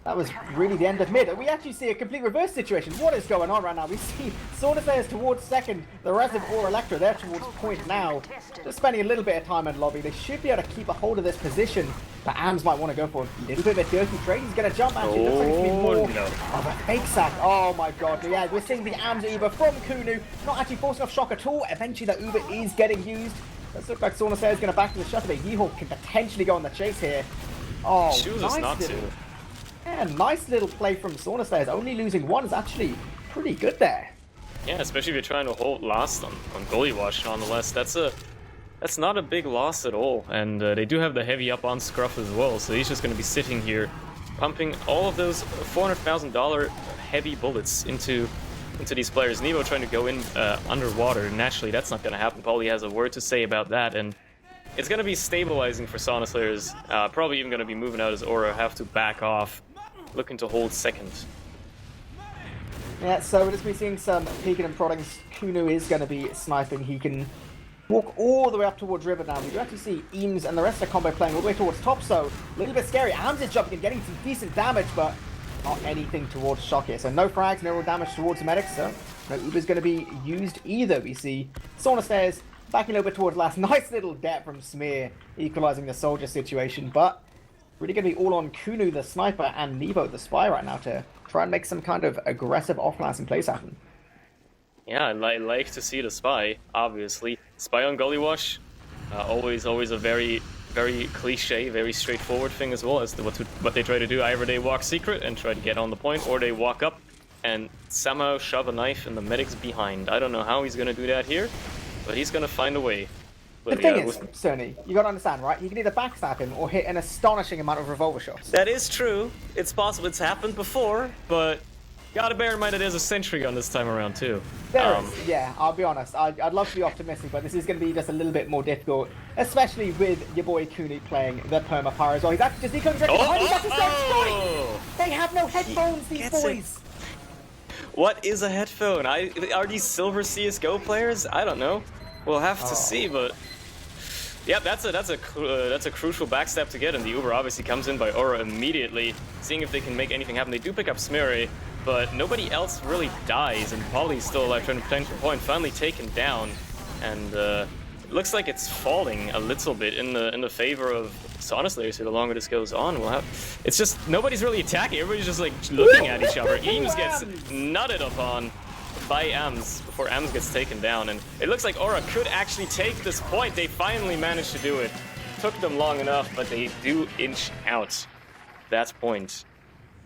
that was really the end of mid. We actually see a complete reverse situation. What is going on right now? We see Sauna Slayers towards second, the rest of Aura Electro, they're towards point now. Just spending a little bit of time in lobby. They should be able to keep a hold of this position, but Ams might want to go for a little bit of a dirty trade. He's going to jump actually. Looks like it's going to be more of a fake sack. Oh my god. Yeah, we're seeing the Ams Uber from Kunu. Not actually forcing off Shock at all. Eventually the Uber is getting used. Does look like Sauna Slayers is going to back to the shutter, but Yeehawk can potentially go on the chase here. Oh, Chooses not to. Yeah, nice little play from Sauna Slayers. Only losing one is actually pretty good there. Yeah, especially if you're trying to hold last on Gullywash nonetheless. That's not a big loss at all. And they do have the heavy up on Scruff as well, so he's just going to be sitting here pumping all of those $400,000 heavy bullets into these players. Nevo trying to go in underwater. Naturally, that's not going to happen. Paulie has a word to say about that, and it's going to be stabilizing for Sauna Slayers. Probably even going to be moving out as Aura have to back off, looking to hold second. Yeah, so we're just be seeing some peeking and prodding. Kunu is going to be sniping. He can walk all the way up towards River now. We do actually see Eames and the rest of the combo playing all the way towards top, so a little bit scary. Ams is jumping and getting some decent damage, but not anything towards Shock here. So no frags, no real damage towards the medics, so no Uber's going to be used either. We see Sauna Stairs backing a little bit towards last. Nice little debt from Smear, equalizing the soldier situation, but really going to be all on Kunu, the sniper, and Nevo, the spy, right now to try and make some kind of aggressive off-glassing plays happen. Yeah, I like to see the spy, obviously. Spy on Gullywash, always a very cliche, very straightforward thing as well as to what they try to do. Either they walk secret and try to get on the point, or they walk up and somehow shove a knife in the medic's behind. I don't know how he's going to do that here, but he's going to find a way. But the thing is, Surny, you gotta understand, right? You can either backstab him or hit an astonishing amount of revolver shots. That is true. It's possible. It's happened before, but gotta bear in mind that there's a sentry gun this time around too. There is, yeah, I'll be honest. I'd love to be optimistic, but this is going to be just a little bit more difficult, especially with your boy Kuni playing the Perma Pyro as well. He's actually just decoing directly behind. He's got the They have no headphones, these boys. What is a headphone? Are these silver CS:GO players? I don't know. We'll have to see, but yeah, that's a crucial backstep to get, and the Uber obviously comes in by Aura immediately, seeing if they can make anything happen. They do pick up Smeary, but nobody else really dies, and Polly's still alive, trying to protect the point, finally taken down, and it looks like it's falling a little bit in the favor of Sauna Slayers here. The longer this goes on, it's just nobody's really attacking. Everybody's just like looking at each other. Eames gets nutted upon by Ams before Ams gets taken down, and it looks like Aura could actually take this point. They finally managed to do it. Took them long enough, but they do inch out that point.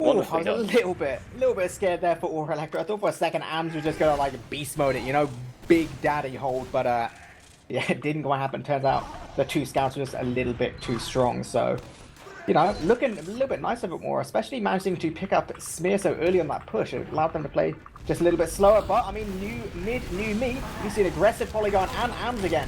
Ooh, I was a little bit scared there for Aura Electro. I thought for a second Ams was just gonna like beast mode it, you know, big daddy hold, but yeah, it didn't quite happen. Turns out the two scouts were just a little bit too strong, so you know, looking a little bit nicer, but more, especially managing to pick up Smear so early on that push. It allowed them to play just a little bit slower, but I mean, new me. You see an aggressive Polygon and Ams again,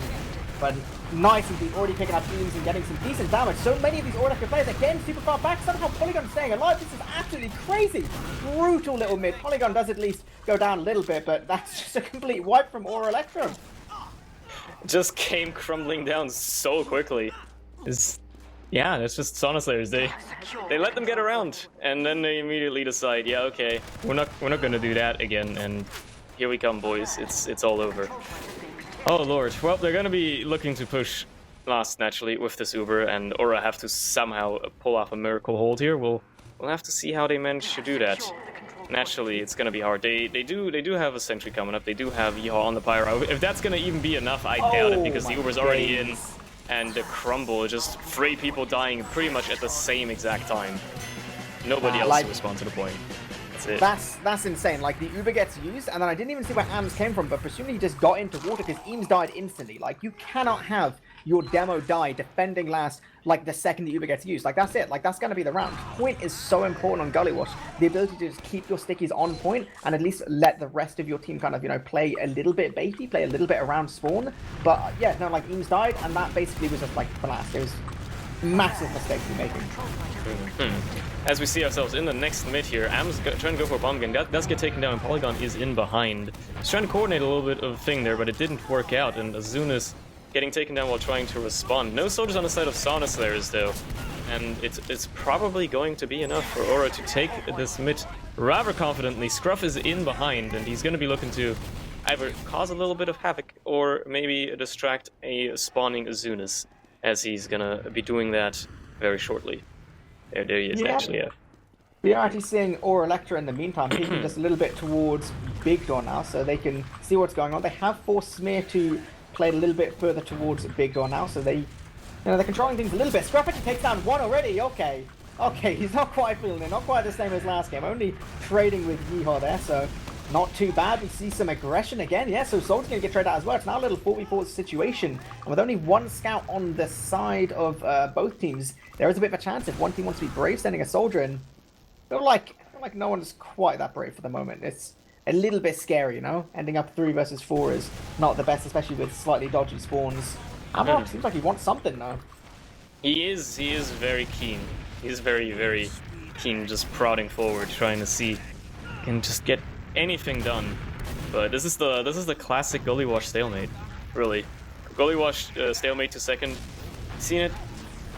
but nice indeed, already picking up Eames and getting some decent damage. So many of these Orca players again super far back. Somehow Polygon staying alive. This is absolutely crazy. Brutal little mid. Polygon does at least go down a little bit, but that's just a complete wipe from Aura Electro. Just came crumbling down so quickly. Yeah, that's just Sauna Slayers. They let them get around, and then they immediately decide, yeah, okay, we're not gonna do that again. And here we come, boys. It's all over. Oh lord. Well, they're gonna be looking to push last naturally with this Uber, and Aura have to somehow pull off a miracle hold here. We'll have to see how they manage to do that. Naturally, it's gonna be hard. They do have a sentry coming up. They do have Yeehaw on the Pyro. If that's gonna even be enough, I doubt it, because the Uber's already in. And the crumble, just 3 people dying pretty much at the same exact time. Nobody else to respond to the point. That's it. That's insane. Like, the Uber gets used, and then I didn't even see where Ams came from, but presumably he just got into water because Eames died instantly. Like, you cannot have your demo die defending last, like, the second the Uber gets used. Like, that's it. Like, that's going to be the round. Point is so important on Gullywash. The ability to just keep your stickies on point and at least let the rest of your team kind of, you know, play a little bit baity, play a little bit around spawn. But, yeah, no, like, Eames died, and that basically was just, like, the last. It was massive mistakes we're making. As we see ourselves in the next mid here, Am's trying to go for a bomb again. That does get taken down, and Polygon is in behind. He's trying to coordinate a little bit of thing there, but it didn't work out, and Azuna's getting taken down while trying to respond. No soldiers on the side of Sauna Slayers, though, and it's probably going to be enough for Aura to take this mid rather confidently. Scruff is in behind, and he's going to be looking to either cause a little bit of havoc or maybe distract a spawning Azunas, as he's going to be doing that very shortly. There he is, actually, yeah. We are actually seeing Aura Electra in the meantime, peeking just a little bit towards Big Door now, so they can see what's going on. They have forced Smear to play a little bit further towards Big Door now, so they're controlling things a little bit. Scruff actually takes down 1 already, okay. Okay, he's not quite feeling it, not quite the same as last game, only trading with Yeehaw there, so not too bad. We see some aggression again, yeah, so Sold's going to get traded out as well. It's now a little 4v4 situation, and with only 1 scout on the side of both teams, there is a bit of a chance if one team wants to be brave sending a soldier in. I feel like no one's quite that brave for the moment. It's a little bit scary, you know? Ending up 3 versus 4 is not the best, especially with slightly dodgy spawns. Amarok seems like he wants something, though. He is very keen. He's very, very keen, just prodding forward, trying to see if he can just get anything done. But this is the classic Gullywash stalemate, really. Goalie Wash stalemate to second. Seen it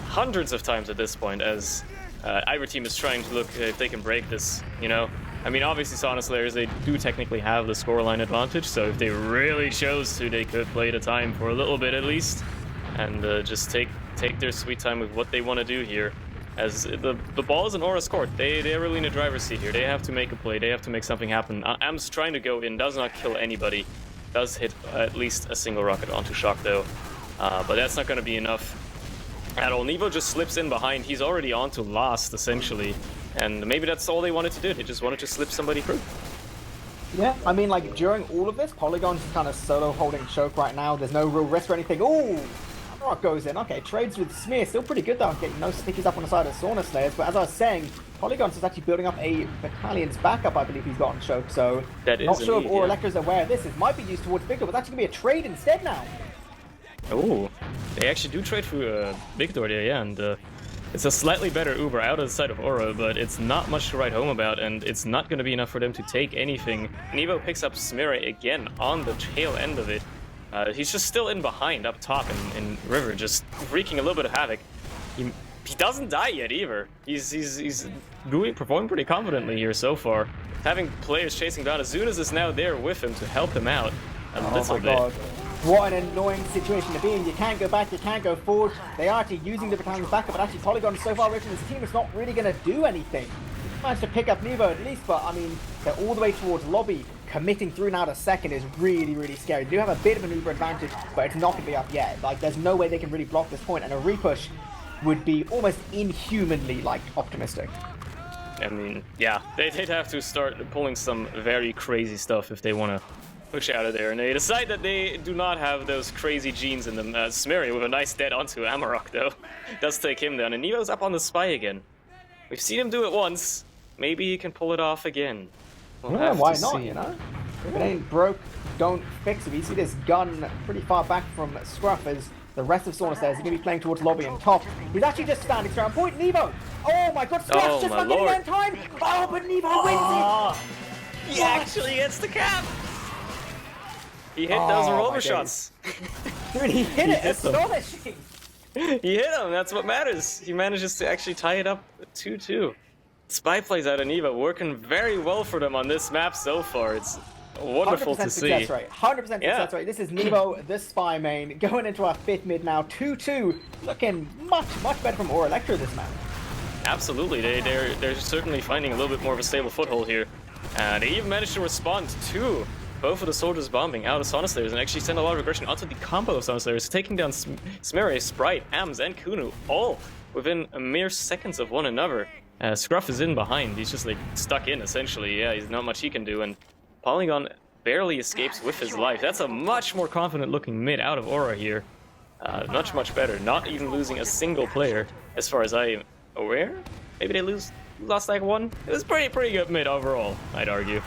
hundreds of times at this point as either team is trying to look if they can break this, you know? I mean, obviously Sauna Slayers, they do technically have the scoreline advantage, so if they really chose to, they could play the time for a little bit at least, and just take their sweet time with what they want to do here. As the ball is in Aura's court, they're really in the driver's seat here. They have to make a play, they have to make something happen. Am's trying to go in, does not kill anybody, does hit at least a single rocket onto Shock though, but that's not going to be enough at all. Nevo just slips in behind, he's already on to last essentially, and maybe that's all they wanted to do, they just wanted to slip somebody through. Yeah, I mean, like, during all of this, Polygon's kind of solo holding choke right now, there's no real risk or anything. Ooh! Rock goes in. Okay, trades with Smear. Still pretty good though, getting no stickies up on the side of Sauna Slayers. But as I was saying, Polygon's is actually building up a battalion's backup, I believe he's got on choke. So, not sure if Aura Electro's aware of this. It might be used towards Victor, but that's going to be a trade instead now. Oh, they actually do trade for Victor there, yeah. And it's a slightly better Uber out of the side of Aura, but it's not much to write home about, and it's not going to be enough for them to take anything. Nevo picks up Smear again on the tail end of it. He's just still in behind up top in River, just wreaking a little bit of havoc. He doesn't die yet either. He's performing pretty confidently here so far. Having players chasing down, Azunas is now there with him to help him out a little bit. God. What an annoying situation to be in. You can't go back, you can't go forward. They are actually using the battalion's backup, but actually Polygon is so far away from this team, it's not really going to do anything. Managed to pick up Nevo at least, but I mean, they're all the way towards lobby. Committing through now to second is really, really scary. They do have a bit of an Uber advantage, but it's not going to be up yet. Like, there's no way they can really block this point, and a repush would be almost inhumanly, like, optimistic. I mean, yeah, they'd have to start pulling some very crazy stuff if they want to push out of there, and they decide that they do not have those crazy genes in them. Smeary with a nice dead onto Amarok, though, does take him down, and Nevo's up on the spy again. We've seen him do it once. Maybe he can pull it off again. We'll yeah, why not, you know? If it ain't broke, don't fix it. You see this gun pretty far back from Scruff as the rest of Sauna Stairs are going to be playing towards lobby and top. He's actually just standing strong. Point Nevo! Oh my god, Scruff's just not getting there in time! Oh, but Nevo wins it! He actually gets the cap! He hit those roller shots. Dude, he hit it! Astonishing! He hit him, that's what matters. He manages to actually tie it up 2-2. Spy plays out of Nevo, working very well for them on this map so far. It's wonderful to see. 100% success rate. This is Nevo, the Spy main, going into our 5th mid now. 2-2, looking much better from Aura Electro this map. Absolutely, they're certainly finding a little bit more of a stable foothold here. They even managed to respond to both of the soldiers bombing out of Sauna Slayers and actually send a lot of aggression onto the combo of Sauna Slayers, taking down Smeary, Sprite, Ams, and Kunu, all within a mere seconds of one another. Scruff is in behind, he's just like stuck in essentially, yeah, he's not much he can do, and Polygon barely escapes with his life. That's a much more confident looking mid out of Aura here. Much better, not even losing a single player as far as I'm aware. Maybe they lost like one. It was pretty good mid overall, I'd argue.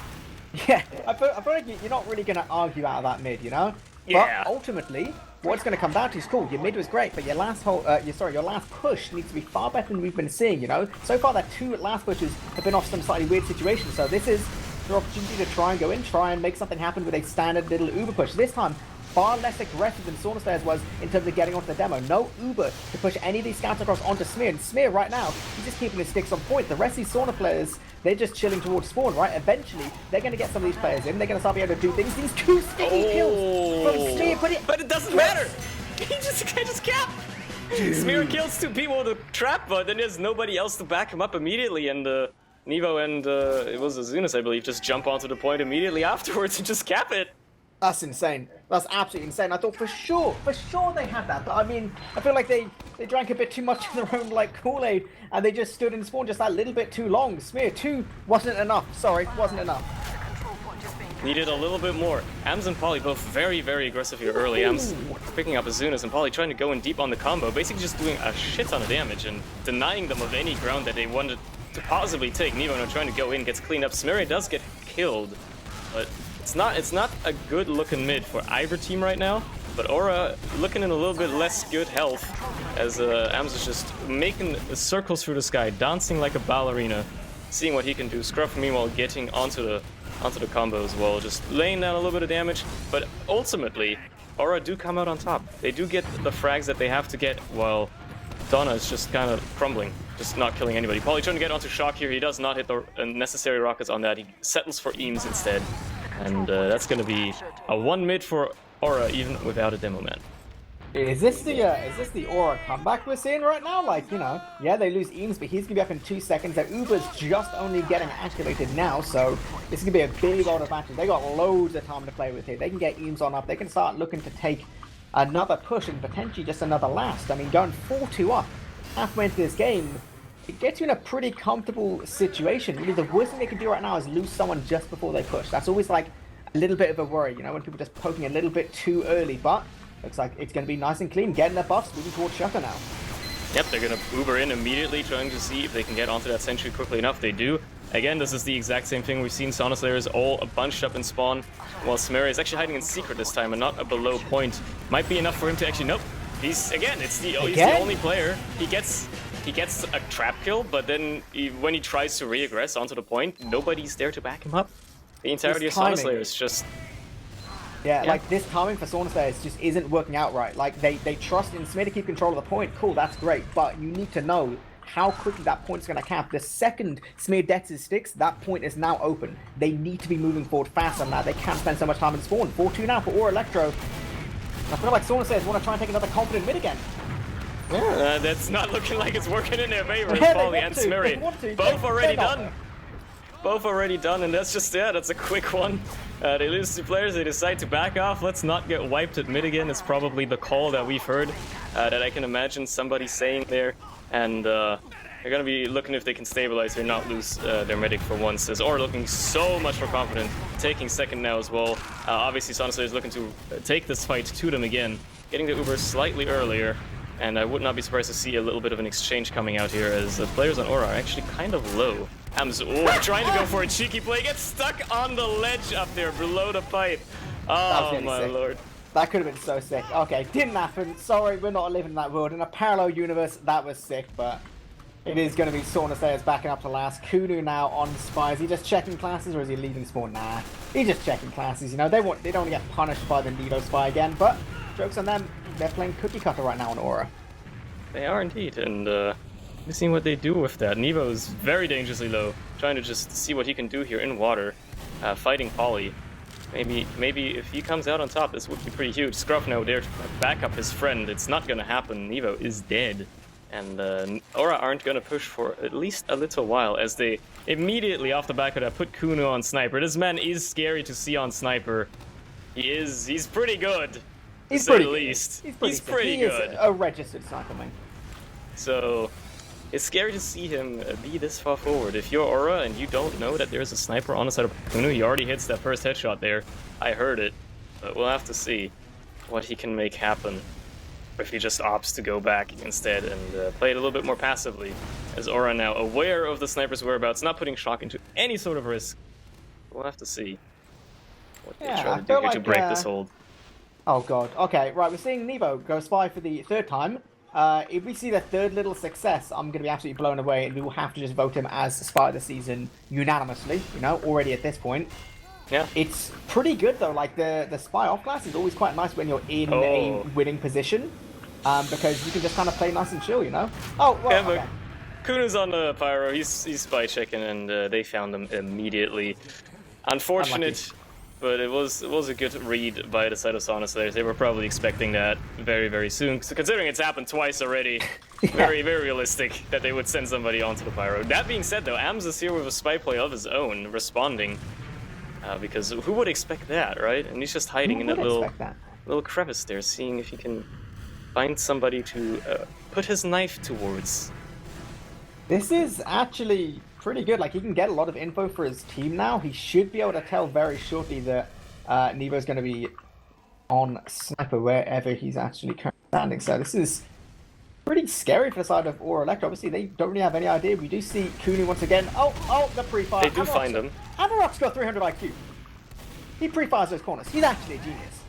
Yeah, I feel like you're not really going to argue out of that mid, you know? Yeah. But ultimately, what it's going to come down to is cool. Your mid was great, but your last your last push needs to be far better than we've been seeing. You know, so far that 2 last pushes have been off some slightly weird situations. So this is your opportunity to try and go in, try and make something happen with a standard little Uber push. This time, far less aggressive than Sauna Stairs was in terms of getting onto the demo. No Uber to push any of these scouts across onto Smear. And Smear right now, he's just keeping his sticks on point. The rest of these Sauna players, they're just chilling towards spawn, right? Eventually, they're going to get some of these players in. They're going to start being able to do things. These 2 sticky kills from Smear, but it doesn't matter. He just cap. Smear kills 2 people with a trap, but then there's nobody else to back him up immediately, and Nevo and it was Azunas, I believe, just jump onto the point immediately afterwards and just cap it. That's insane. That's absolutely insane. I thought for sure they had that. But I mean, I feel like they drank a bit too much of their own like Kool-Aid and they just stood in spawn just that little bit too long. Smear 2 wasn't enough. Sorry, wasn't enough. Needed a little bit more. Ams and Polly both very aggressive here early. Ams picking up Azunas and Polly trying to go in deep on the combo, basically just doing a shit ton of damage and denying them of any ground that they wanted to possibly take. Nevo now trying to go in, gets cleaned up. Smeary does get killed, but it's not a good looking mid for either team right now. But Aura looking in a little bit less good health as Ams is just making circles through the sky, dancing like a ballerina, seeing what he can do. Scruff meanwhile getting onto the combo as well, just laying down a little bit of damage. But ultimately, Aura do come out on top. They do get the frags that they have to get, while Donna is just kind of crumbling, just not killing anybody. Poly trying to get onto Shock here. He does not hit the necessary rockets on that. He settles for Eames instead. And that's going to be a 1 mid for Aura, even without a demo man. Is this the Aura comeback we're seeing right now? Like, you know, yeah, they lose Eames, but he's gonna be up in 2 seconds. Their Uber's just only getting activated now, so this is gonna be a big order of matches. They got loads of time to play with here. They can get Eames on up. They can start looking to take another push and potentially just another last. I mean, going 4-2 up halfway into this game, it gets you in a pretty comfortable situation. Really, the worst thing they can do right now is lose someone just before they push. That's always like a little bit of a worry, you know, when people just poking a little bit too early, but looks like it's going to be nice and clean, getting their buffs, moving towards Shutter now. Yep, they're going to Uber in immediately, trying to see if they can get onto that sentry quickly enough. They do. Again, this is the exact same thing we've seen. Sauna Slayers all bunched up in spawn, while Samaria is actually hiding in secret this time and not a below point. Might be enough for him to actually... Nope. He's the only player. He gets a trap kill, but then when he tries to re-aggress onto the point, nobody's there to back him up. The entirety of Sauna Slayers just... Yeah, like this timing for Sauna Slayers just isn't working out right. Like they trust in Smear to keep control of the point. Cool, that's great, but you need to know how quickly that point's going to cap. The second Smear decks his sticks, that point is now open. They need to be moving forward fast on that. They can't spend so much time in spawn. 4-2 now for Aura Electro. I feel like Sauna Slayers want to try and take another confident mid again. Yeah, that's not looking like it's working in their favor. Polly and Smeary, both already done. Both already done, and that's just, yeah, that's a quick one. They lose 2 players, they decide to back off. Let's not get wiped at mid again. It's probably the call that we've heard, that I can imagine somebody saying there. And they're going to be looking if they can stabilize here, not lose their medic for once. As Aura looking so much more confident, taking second now as well. Obviously, Sauna is looking to take this fight to them again, getting the Uber slightly earlier. And I would not be surprised to see a little bit of an exchange coming out here, as the players on Aura are actually kind of low. Hams trying to go for a cheeky play, gets stuck on the ledge up there below the pipe. Oh my lord. That could have been so sick. Okay, didn't happen. Sorry, we're not living in that world. In a parallel universe, that was sick, but it is going to be Sauna Slayers backing up to last. Kunu now on Spy. Is he just checking classes or is he leaving spawn? Nah, he's just checking classes. You know, they don't want to get punished by the Nido Spy again, but joke's on them. They're playing cookie cutter right now on Aura. They are indeed, and we've seen what they do with that. Nevo is very dangerously low, trying to just see what he can do here in water, fighting Polly. Maybe if he comes out on top, this would be pretty huge. Scruff now there to back up his friend. It's not going to happen. Nevo is dead. And Aura aren't going to push for at least a little while, as they immediately off the back of that put Kuno on Sniper. This man is scary to see on Sniper. He's pretty good. He's pretty good. He's He pretty good. is a registered sniper, man. So it's scary to see him be this far forward. If you're Aura and you don't know that there's a sniper on the side of Kuno, he already hits that first headshot there. I heard it, but we'll have to see what he can make happen if he just opts to go back instead and play it a little bit more passively. As Aura now aware of the sniper's whereabouts, not putting Shock into any sort of risk. We'll have to see what they try to do here to break this hold. Oh god. Okay, right, we're seeing Nevo go Spy for the 3rd time. If we see the 3rd little success, I'm going to be absolutely blown away, and we will have to just vote him as Spy of the season unanimously, you know, already at this point. Yeah. It's pretty good, though. Like, the Spy off class is always quite nice when you're in a winning position, because you can just kind of play nice and chill, you know? Oh, well, yeah, okay. Kunu's on the Pyro, he's Spy checking, and they found him immediately. Unfortunate. But it was a good read by the side of Sauna Slayers. They were probably expecting that very, very soon. So considering it's happened twice already, very, very realistic that they would send somebody onto the Pyro. That being said, though, Ams is here with a spy play of his own, responding. Because who would expect that, right? And he's just hiding in that little crevice there, seeing if he can find somebody to put his knife towards. This is actually pretty good. Like, he can get a lot of info for his team now. He should be able to tell very shortly that Nevo's going to be on Sniper wherever he's actually currently standing. So this is pretty scary for the side of Aura Electro. Obviously, they don't really have any idea. We do see Kunu once again. Oh, the pre-fire. They do find him. Amarok's got 300 IQ. He pre-fires those corners. He's actually a genius.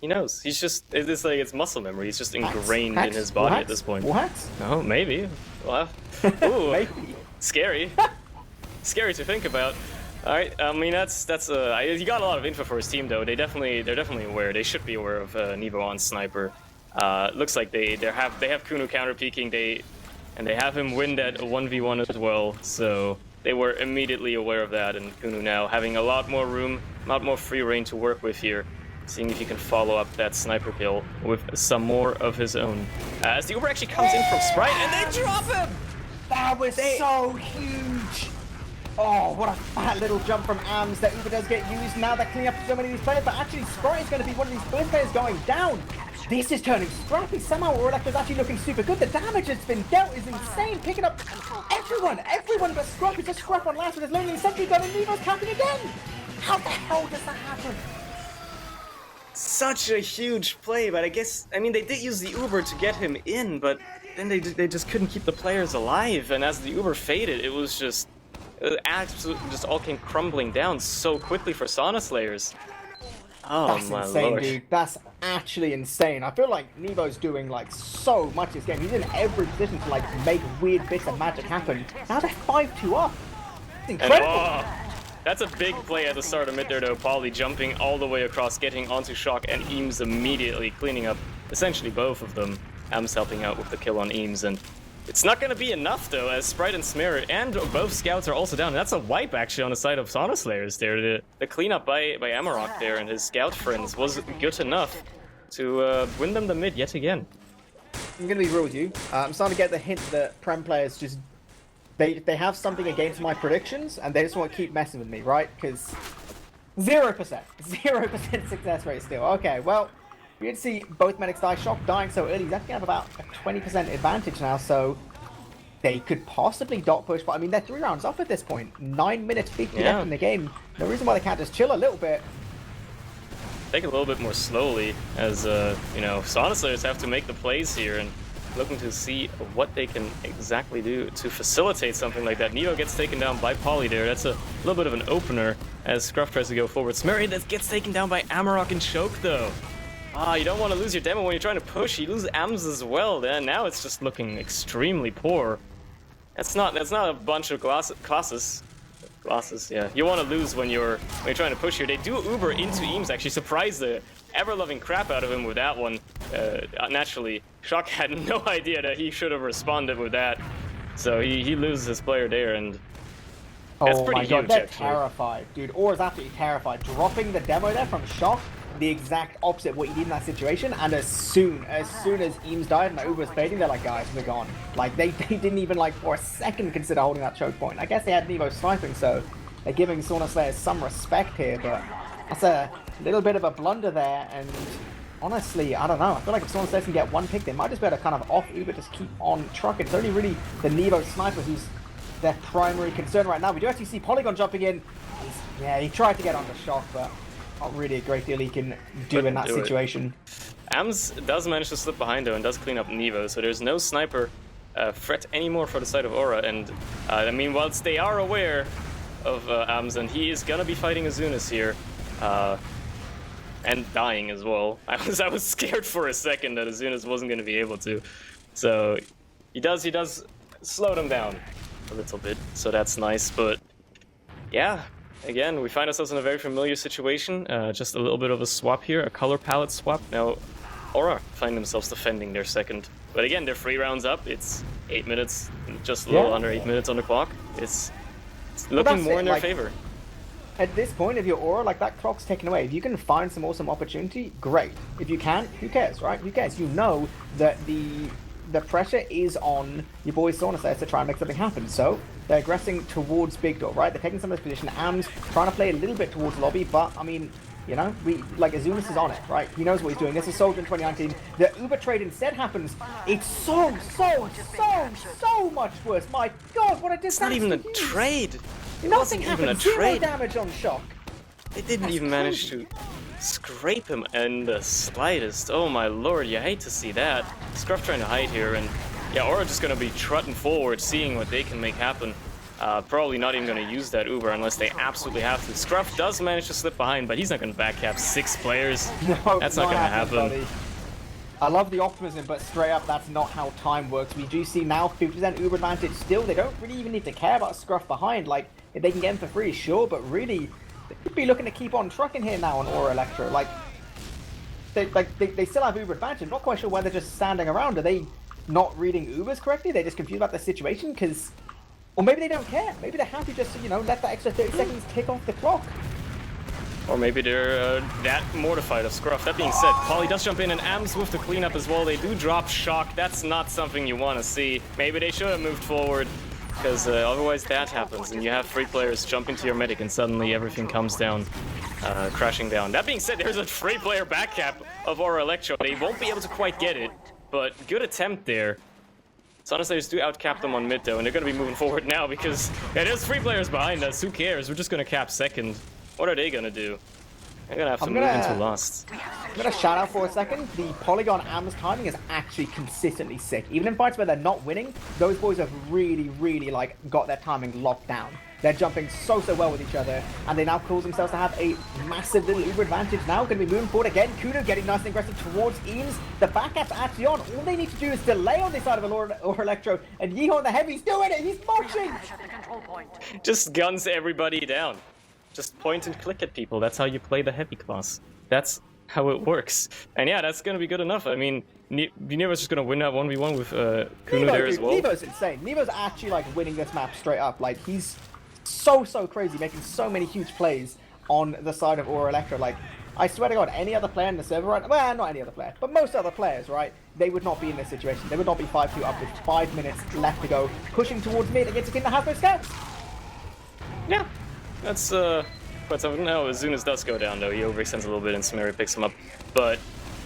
He knows. He's just, it's like, it's muscle memory. He's just ingrained in his body at this point. What? Oh, maybe. Well, ooh, maybe. Scary. Scary to think about. All right. I mean, he got a lot of info for his team though. They're definitely aware. They should be aware of Nevo on sniper. Looks like they have Kuno counter peeking. They have him win that 1v1 as well. So they were immediately aware of that, and Kuno now having a lot more room, a lot more free reign to work with here. Seeing if he can follow up that sniper kill with some more of his own. As the Uber actually comes in from Sprite, and they drop him! That was so huge! Oh, what a fat little jump from AMS that Uber does get used. Now they're cleaning up so many of these players, but actually Sprite is going to be one of these first players going down. This is turning scrappy. Somehow Electro's actually looking super good. The damage that's been dealt is insane. Picking up everyone but Scrap. It's just Scrap on last with his lonely sentry gun, and Nevo's capping again. How the hell does that happen? Such a huge play, but I mean, they did use the Uber to get him in, but then they just couldn't keep the players alive, and as the Uber faded, it was just absolutely just all came crumbling down so quickly for Sauna Slayers. Oh, that's my insane, lord. dude. That's actually insane. I feel like Nevo's doing like so much this game. He's in every position to like make weird bits of magic happen. Now they're 5-2 up. It's incredible. And, that's a big play at the start of mid there though. Polly jumping all the way across, getting onto Shock, and Eames immediately cleaning up essentially both of them. Eames helping out with the kill on Eames, and it's not going to be enough though, as Sprite and Smear and both scouts are also down. And that's a wipe actually on the side of Sauna Slayers there. The cleanup by Amarok there and his scout friends was good enough to win them the mid yet again. I'm going to be real with you. I'm starting to get the hint that Prem players just they have something against my predictions, and they just want to keep messing with me, right? Because 0% success rate still. Okay, well, we did see both medics die. Shock dying so early. He's actually have about a 20% advantage now, so they could possibly dot push. But I mean, they're 3 rounds up at this point. 9 minutes 50 left in the game. No reason why they can't just chill a little bit. Take it a little bit more slowly, as you know, Sauna Slayers have to make the plays here and looking to see what they can exactly do to facilitate something like that. Neo gets taken down by Polly there. That's a little bit of an opener as Scruff tries to go forward. Smery that gets taken down by Amarok and Choke though. You don't want to lose your demo when you're trying to push. You lose AMS as well. Then now it's just looking extremely poor. That's not a bunch of classes. Yeah. You want to lose when you're trying to push here. They do Uber into Eames, actually surprise the ever-loving crap out of him with that one. Naturally, Shock had no idea that he should have responded with that. So he loses his player there, and that's pretty huge, God, they're actually. terrified, dude. Aura's absolutely terrified. Dropping the demo there from Shock, the exact opposite of what he did in that situation, and as soon as Eames died and Uber was fading, they're like, guys, we're gone. Like, they didn't even, like, for a second consider holding that choke point. I guess they had Nevo sniping, so they're giving Sauna Slayers some respect here, but that's a little bit of a blunder there, and honestly, I don't know. I feel like if Sauna Slayers can get one pick, they might just be able to kind of off Uber, just keep on trucking. It's only really the Nevo sniper who's their primary concern right now. We do actually see Polygon jumping in. Yeah, he tried to get on the Shock, but not really a great deal he can do in that situation. AMS does manage to slip behind though and does clean up Nevo, so there's no sniper threat anymore for the side of Aura. And I mean, whilst they are aware of AMS, and he is gonna be fighting Azunas here, and dying as well. I was scared for a second that Azunas wasn't gonna be able to. So he does slow them down a little bit, so that's nice. But yeah. Again, we find ourselves in a very familiar situation. Just a little bit of a swap here, a color palette swap. Now, Aura find themselves defending their second. But again, they're 3 rounds up. It's 8 minutes, just a little under 8 minutes on the clock. It's looking more in their favor. At this point, if you're Aura, like, that clock's taken away. If you can find some awesome opportunity, great. If you can't, who cares, right? Who cares? You know that the pressure is on your boys Sauna Slayers to try and make something happen. So they're aggressing towards Big Door, right? They're taking some of this position. AMS trying to play a little bit towards lobby, but I mean, you know, Azunas is on it, right? He knows what he's doing. This is Soldier in 2019. The Uber trade instead happens. It's so much worse. My God, what a disaster! It's not even a trade. Nothing happened. Zero damage on Shock. They didn't even manage to scrape him in the slightest. Oh my lord, you hate to see that. Scruff trying to hide here, and yeah, Aura just gonna be trotting forward, seeing what they can make happen. Probably not even gonna use that Uber unless they absolutely have to. Scruff does manage to slip behind, but he's not gonna backcap 6 players. No, that's not gonna happen. Buddy. I love the optimism, but straight up, that's not how time works. We do see now 50% Uber advantage still. They don't really even need to care about Scruff behind. Like, if they can get him for free, sure, but really, they could be looking to keep on trucking here now on Aura Electro. Like, they still have Uber advantage. I'm not quite sure why they're just standing around. Are they not reading Ubers correctly? They're just confused about the situation? Because, or maybe they don't care. Maybe they're happy just to, you know, let that extra 30 seconds tick off the clock. Or maybe they're that mortified of Scruff. That being said, Polly does jump in and Ams with the cleanup as well. They do drop Shock. That's not something you want to see. Maybe they should have moved forward, because otherwise that happens and you have 3 players jump into your medic and suddenly everything comes down, crashing down. That being said, there's a 3-player back cap of Aura Electro. They won't be able to quite get it, but good attempt there. Sonoslayers do outcap them on mid though, and they're going to be moving forward now because there's 3 players behind us. Who cares? We're just going to cap second. What are they going to do? They're going to have to move into Lost. I'm going to shout out for a second. The Polygon AMS timing is actually consistently sick. Even in fights where they're not winning, those boys have really, really like got their timing locked down. They're jumping so well with each other, and they now cause themselves to have a massive little Uber advantage now. Going to be moving forward again. Kudo getting nice and aggressive towards Eames. The backup's actually on. All they need to do is delay on this side of Aura Electro, and Yeehaw and the Heavy's doing it. He's marching. Just guns everybody down. Just point and click at people. That's how you play the Heavy class. That's how it works. And yeah, that's going to be good enough. I mean, Nevo's just going to win that 1v1 with Kuno there as well. Nevo's insane. Nevo's actually like winning this map straight up. Like, he's so crazy, making so many huge plays on the side of Aura Electro. Like, I swear to God, any other player in the server right now, well, not any other player, but most other players, right, they would not be in this situation. They would not be 5-2 up with 5 minutes left to go, pushing towards mid against a team that has no scouts. Yeah, that's quite something. Now, as soon as does go down, though, he overextends a little bit and Samari picks him up. But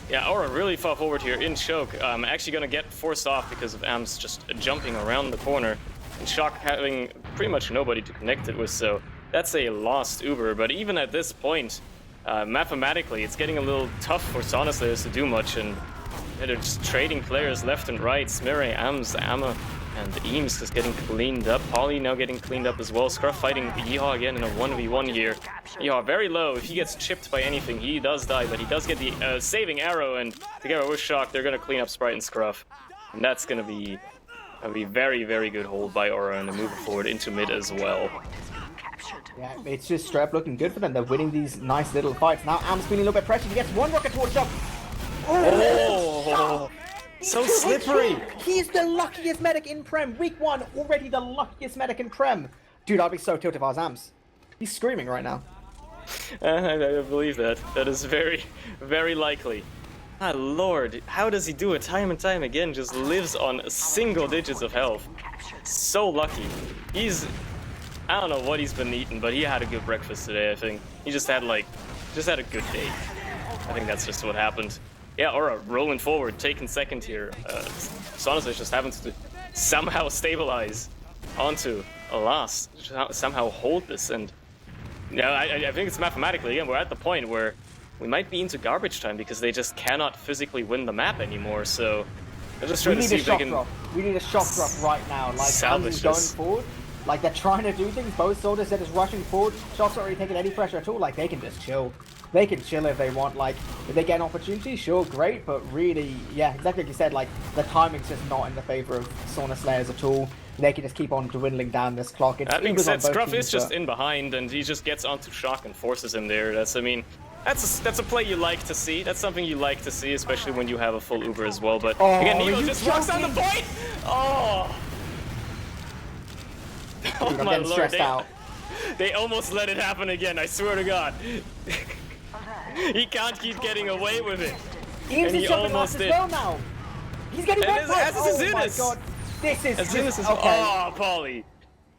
yeah, Aura really far forward here in choke. Actually going to get forced off because of Ams just jumping around the corner. And Shock having pretty much nobody to connect it with, so that's a lost Uber. But even at this point, mathematically, it's getting a little tough for Sonoslayers to do much, and they're just trading players left and right. Smire, Ams, Amma, and Eames just getting cleaned up. Polly now getting cleaned up as well. Scruff fighting Yeehaw again in a 1v1 here. Yeehaw very low. If he gets chipped by anything, he does die, but he does get the saving arrow, and together with Shock, they're going to clean up Sprite and Scruff. And that's going to be a very good hold by Aura, and they're moving forward into mid as well. Yeah, it's just straight up looking good for them. They're winning these nice little fights. Now Am's feeling a little bit pressured. He gets one rocket towards jump. Oh, so slippery. He's the luckiest medic in Prem. Week 1, already the luckiest medic in Prem. Dude, I'd be so tilted if I was Ams. He's screaming right now. I believe that. That is very likely. Ah, Lord, how does he do it time and time again? Just lives on single digits of health. So lucky. I don't know what he's been eating, but he had a good breakfast today, I think. He just had a good day. I think that's just what happened. Yeah, Aura rolling forward, taking second here. Sonos is just having to somehow stabilize onto a loss. Somehow hold this, and yeah, I think it's mathematically, again, we're at the point where we might be into garbage time because they just cannot physically win the map anymore, so they're just trying to see if they can... We need a shock drop right now, like, salvage going forward. Like, they're trying to do things, both soldiers are just rushing forward. Shock's not really taking any pressure at all, like, they can just chill. They can chill if they want, like, if they get an opportunity, sure, great, but really, yeah, exactly like you said, like, the timing's just not in the favor of Sonoslayers at all. They can just keep on dwindling down this clock. That being said, Scruff is just in behind, and he just gets onto Shock and forces him there. That's a play you like to see. That's something you like to see, especially when you have a full Uber as well. But again, Nevo just walks on the point. Oh, Dude, my Lord! They almost let it happen again. I swear to God. He can't keep getting away with it. And he almost did. Well now. He's getting back. Oh my God! This is just, okay. Oh,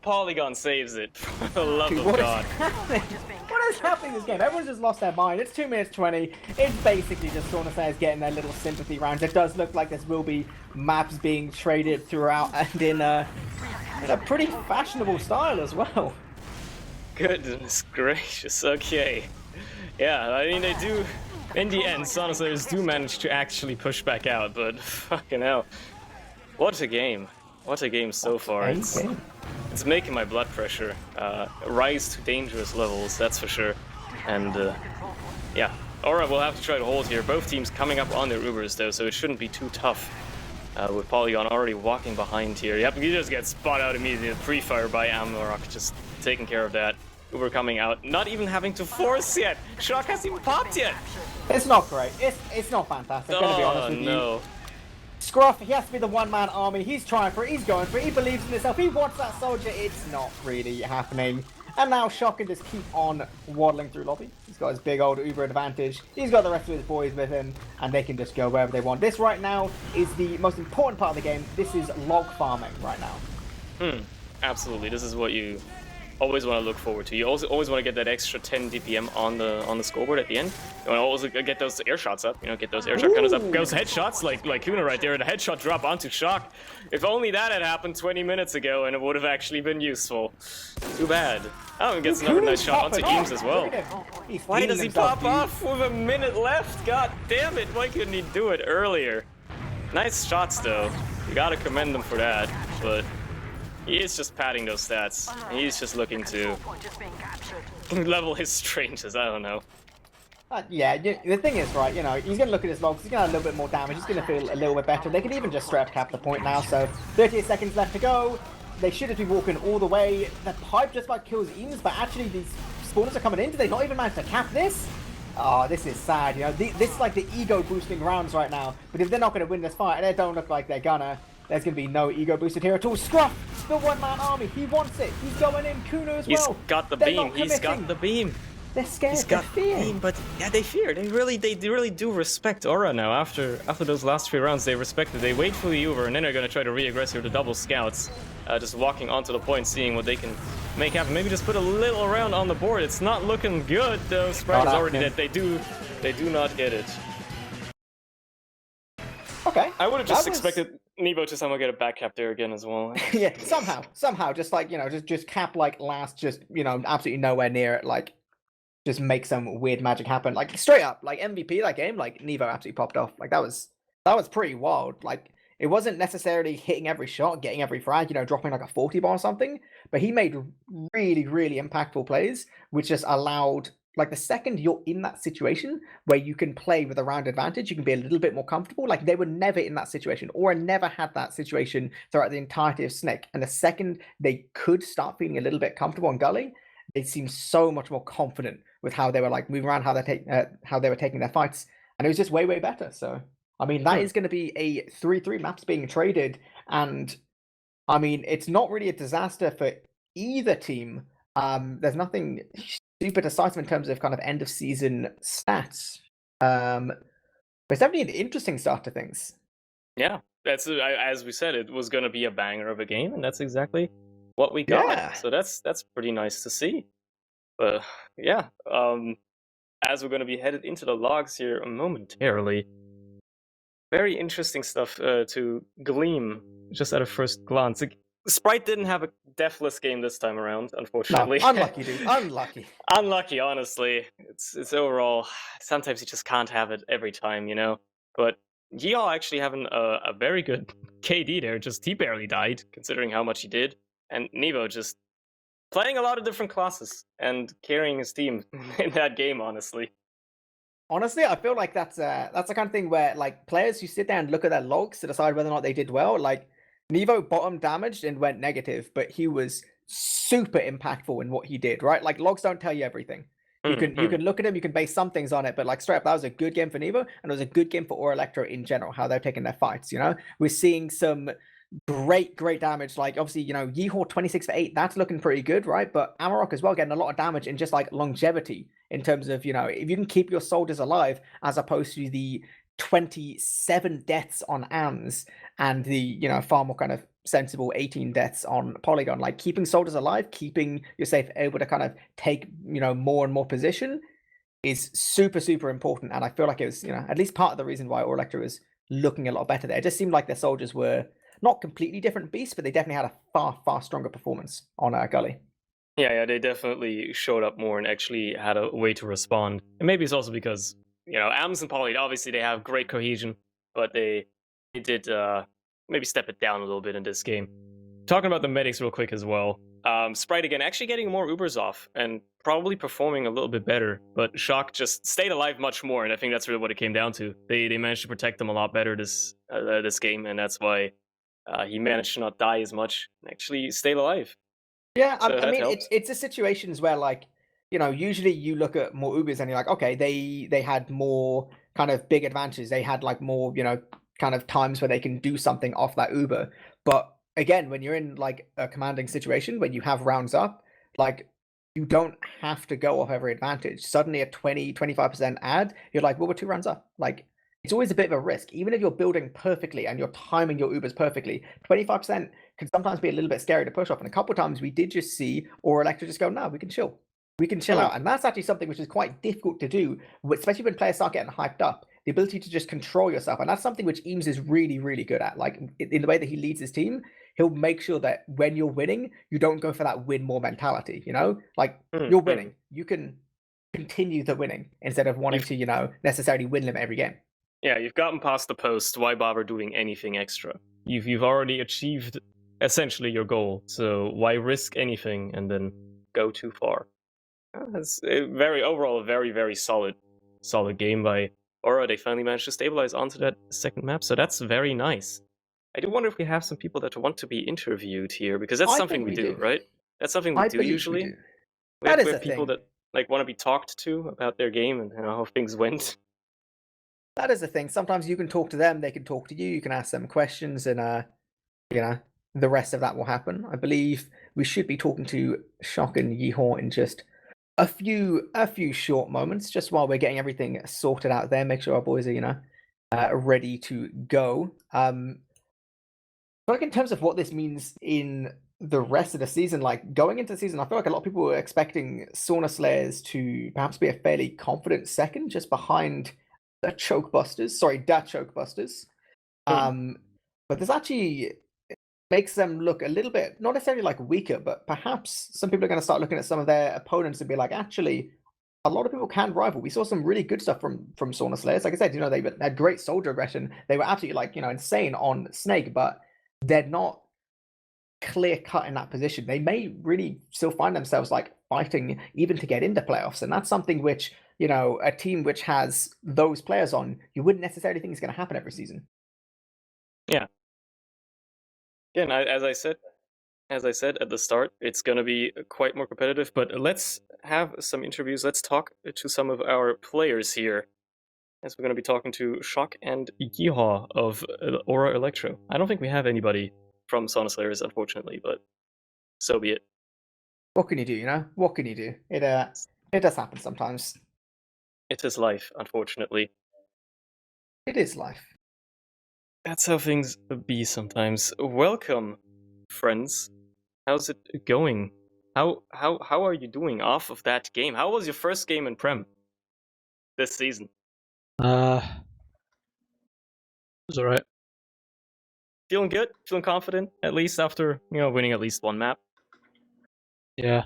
Polygon saves it. For the love of God. What is happening in this game? Everyone's just lost their mind. It's 2 minutes 20. It's basically just Sonoslayers getting their little sympathy rounds. It does look like there will be maps being traded throughout, and in a pretty fashionable style as well. Goodness gracious. Okay. Yeah, I mean, they do, in the end, Sonoslayers do manage to actually push back out, but fucking hell. What a game. What a game so far. It's making my blood pressure rise to dangerous levels, that's for sure. And yeah, Aura will have to try to hold here. Both teams coming up on their Ubers though, so it shouldn't be too tough. With Polygon already walking behind here. Yep, he just gets spot out immediately. Pre-fire by Amorok, just taking care of that. Uber coming out, not even having to force yet. Shock hasn't even popped yet. It's not great. It's not fantastic. I'm gonna be honest with you. Scruff, he has to be the one-man army. He's trying for it. He's going for it. He believes in himself. He wants that soldier. It's not really happening. And now Shock can just keep on waddling through lobby. He's got his big old Uber advantage. He's got the rest of his boys with him, and they can just go wherever they want. This right now is the most important part of the game. This is log farming right now. Absolutely. This is what you always want to look forward to. You always want to get that extra 10 DPM on the scoreboard at the end. You want to always get those air shots up. You know, get those air shot counters up. Goes headshots like Kuna right there. The headshot drop onto Shock. If only that had happened 20 minutes ago, and it would have actually been useful. Too bad. Oh, and gets another nice shot onto Eames as well. Why does he pop off with a minute left? God damn it! Why couldn't he do it earlier? Nice shots though. You gotta commend him for that, but. He is just padding those stats. He's just looking to level his strangers. I don't know. Yeah, the thing is, right, you know, he's going to look at his logs, he's going to have a little bit more damage, he's going to feel a little bit better. They could even just straight up cap the point now, so 38 seconds left to go. They should have been walking all the way. The pipe just about kills Eames, but actually these spawners are coming in. Do they not even manage to cap this? Oh, this is sad, you know. This is like the ego-boosting rounds right now, but if they're not going to win this fight, and they don't look like they're gonna, there's going to be no ego boosted here at all. Scruff, the one-man army, he wants it. He's going in. Kuna as well. He's got the beam. He's got the beam. They're scared. He's got the beam, but yeah, they fear. They really do respect Aura now. After those last 3 rounds, they respect it. They wait for the Uber, and then they're going to try to re-aggress here with the double scouts. Just walking onto the point, seeing what they can make happen. Maybe just put a little round on the board. It's not looking good, though. Sprite is already dead. They do not get it. Okay. I would have just expected Nevo to somehow get a back cap there again as well. Yeah, somehow, just like, you know, just cap like last, just, you know, absolutely nowhere near it, like, just make some weird magic happen, like straight up, like MVP that game, like Nevo absolutely popped off, like that was pretty wild. Like it wasn't necessarily hitting every shot, getting every frag, you know, dropping like a 40 bar or something, but he made really impactful plays, which just allowed. Like the second you're in that situation where you can play with a round advantage, you can be a little bit more comfortable. Like they were never in that situation, or never had that situation throughout the entirety of Snick. And the second they could start feeling a little bit comfortable on Gully, they seemed so much more confident with how they were like moving around, how they were taking their fights, and it was just way better. So I mean, that is going to be a 3-3 maps being traded, and I mean, it's not really a disaster for either team. There's nothing super decisive in terms of kind of end of season stats. But it's definitely an interesting start to things. Yeah, that's as we said, it was going to be a banger of a game, and that's exactly what we got. Yeah. So that's pretty nice to see. But yeah, as we're going to be headed into the logs here momentarily, very interesting stuff to glean just at a first glance. Sprite didn't have a deathless game this time around, unfortunately. No, unlucky, dude. Unlucky. Unlucky, honestly. It's overall. Sometimes you just can't have it every time, you know. But Yeehaw actually having a very good KD there. Just he barely died, considering how much he did. And Nevo just playing a lot of different classes and carrying his team in that game, honestly. Honestly, I feel like that's the kind of thing where like players who sit there and look at their logs to decide whether or not they did well, like Nevo bottom damaged and went negative, but he was super impactful in what he did, right? Like logs don't tell you everything. You can look at him, you can base some things on it, but like straight up, that was a good game for Nevo, and it was a good game for Or Electro in general, how they're taking their fights, you know? We're seeing some great damage, like obviously, you know, Yeehaw 26 for 8, that's looking pretty good, right? But Amarok as well getting a lot of damage in just like longevity in terms of, you know, if you can keep your soldiers alive as opposed to the 27 deaths on AMS and the, you know, far more kind of sensible 18 deaths on Polygon, like keeping soldiers alive, keeping yourself able to kind of take, you know, more and more position is super important. And I feel like it was, you know, at least part of the reason why Or Electro was looking a lot better there. It just seemed like their soldiers were not completely different beasts, but they definitely had a far stronger performance on Gully. Yeah, they definitely showed up more and actually had a way to respond. And maybe it's also because, you know, AMS and Poly, obviously they have great cohesion, but they did maybe step it down a little bit in this game. Talking about the medics real quick as well. Sprite again, actually getting more Ubers off and probably performing a little bit better, but Shock just stayed alive much more, and I think that's really what it came down to. They managed to protect them a lot better this game, and that's why he managed to not die as much and actually stayed alive. Yeah, So I that mean, helps. it's a situations where like, usually you look at more Ubers and you're like, okay, they had more kind of big advantages. They had like more, kind of times where they can do something off that Uber. But again, when you're in like a commanding situation when you have rounds up, like you don't have to go off every advantage. Suddenly a 20-25% ad, you're like, well, we're 2 rounds up. Like it's always a bit of a risk. Even if you're building perfectly and you're timing your Ubers perfectly, 25% can sometimes be a little bit scary to push off. And a couple of times we did just see or Electro just go, no, we can chill. We can chill Mm, out. And that's actually something which is quite difficult to do, especially when players start getting hyped up. The ability to just control yourself. And that's something which Eames is really, really good at. Like in the way that he leads his team, he'll make sure that when you're winning, you don't go for that win more mentality, Like you're mm. winning. You can continue the winning instead of wanting You've to, necessarily win limit every game. Yeah, you've gotten past the post. Why bother doing anything extra? You've already achieved essentially your goal. So why risk anything and then go too far? That's overall a very solid game by Aura. They finally managed to stabilize onto that second map, so that's very nice. I do wonder if we have some people that want to be interviewed here because that's I something think we we do, do. right? That's something we I do believe we usually. do. We That have is we a have people thing. that like want to be talked to about their game and how things went. That is the thing. Sometimes you can talk to them, they can talk to you, you can ask them questions, and you know, the rest of that will happen. I believe we should be talking to Shock and Yeehor in just a few short moments, just while we're getting everything sorted out there, make sure our boys are, ready to go. But like in terms of what this means in the rest of the season, like going into the season, I feel like a lot of people were expecting Sauna Slayers to perhaps be a fairly confident second, just behind the Chokebusters. Sorry, Da Chokebusters. Hmm. Um, but this actually makes them look a little bit not necessarily like weaker, but perhaps some people are going to start looking at some of their opponents and be like, actually, a lot of people can rival. We saw some really good stuff from Sauna Slayers. Like I said, they had great soldier aggression. They were absolutely like insane on Snake, but they're not clear cut in that position. They may really still find themselves like fighting even to get into playoffs, and that's something which a team which has those players on, you wouldn't necessarily think is going to happen every season. Yeah. Again, as I said at the start, it's going to be quite more competitive, but let's have some interviews. Let's talk to some of our players here. As we're going to be talking to Shock and Yeehaw of Aura Electro. I don't think we have anybody from Sauna Slayers, unfortunately, but so be it. What can you do? What can you do? It does happen sometimes. It is life, unfortunately. It is life. That's how things be sometimes. Welcome, friends. How's it going? How are you doing off of that game? How was your first game in Prem this season? It was alright. Feeling good? Feeling confident? At least after winning at least one map. Yeah,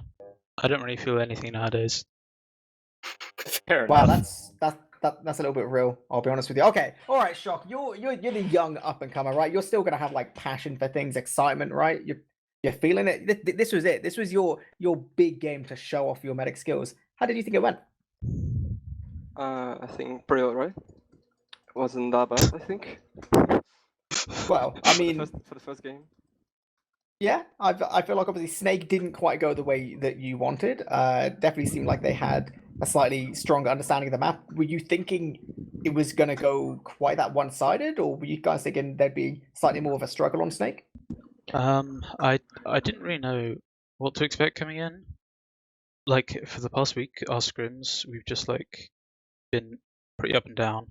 I don't really feel anything nowadays. Fair Wow, enough. that's a little bit real. I'll be honest with you. Okay, all right, Shock. You're the young up and comer, right? You're still gonna have like passion for things, excitement, right? You're feeling it. This was it. This was your big game to show off your medic skills. How did you think it went? I think pretty alright. Wasn't that bad, I think. Well, I mean, for the first game. yeah, I feel like obviously Snake didn't quite go the way that you wanted. Definitely seemed like they had a slightly stronger understanding of the map. Were you thinking it was going to go quite that one-sided, or were you guys thinking there'd be slightly more of a struggle on Snake? I didn't really know what to expect coming in. Like for the past week, our scrims we've just like been pretty up and down.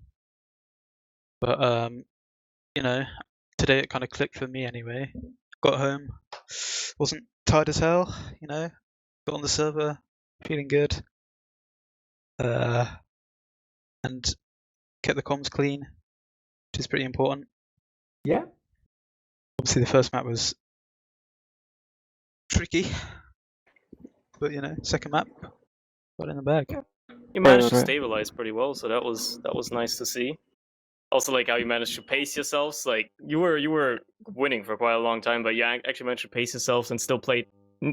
But today it kind of clicked for me anyway. Got home, wasn't tired as hell. Got on the server, feeling good. And kept the comms clean, which is pretty important. Yeah. Obviously, the first map was tricky, but second map got in the bag. You managed to Right. stabilize pretty well, so that was nice to see. Also, like how you managed to pace yourselves. Like you were winning for quite a long time, but you actually managed to pace yourselves and still played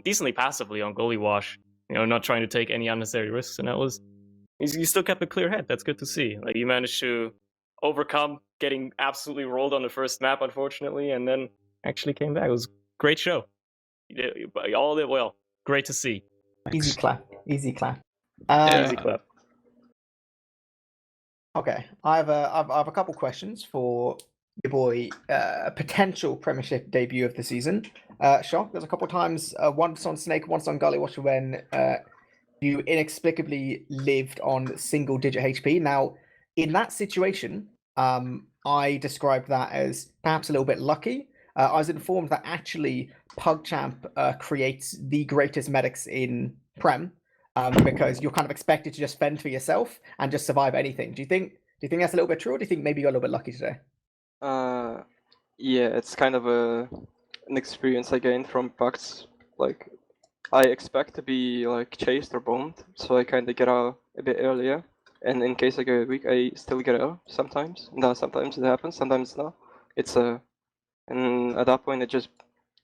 decently passively on goalie wash. Not trying to take any unnecessary risks, and that was you still kept a clear head. That's good to see. Like you managed to overcome getting absolutely rolled on the first map, unfortunately, and then actually came back. It was a great show. all did well. Great to see. Easy clap. Easy clap. Easy clap. Okay, I have a couple questions for your boy, potential Premiership debut of the season. Shock, there's a couple times, once on Snake, once on Gullywash, when you inexplicably lived on single-digit HP. Now, in that situation, I described that as perhaps a little bit lucky. I was informed that actually PugChamp creates the greatest medics in Prem. Because you're kind of expected to just fend for yourself and just survive anything. Do you think that's a little bit true, or do you think maybe you're a little bit lucky today? Yeah, it's kind of an experience I gained from Pugs. Like, I expect to be like chased or bombed, so I kind of get out a bit earlier. And in case I go weak, I still get out sometimes. No, sometimes it happens, sometimes not. It's and at that point it's just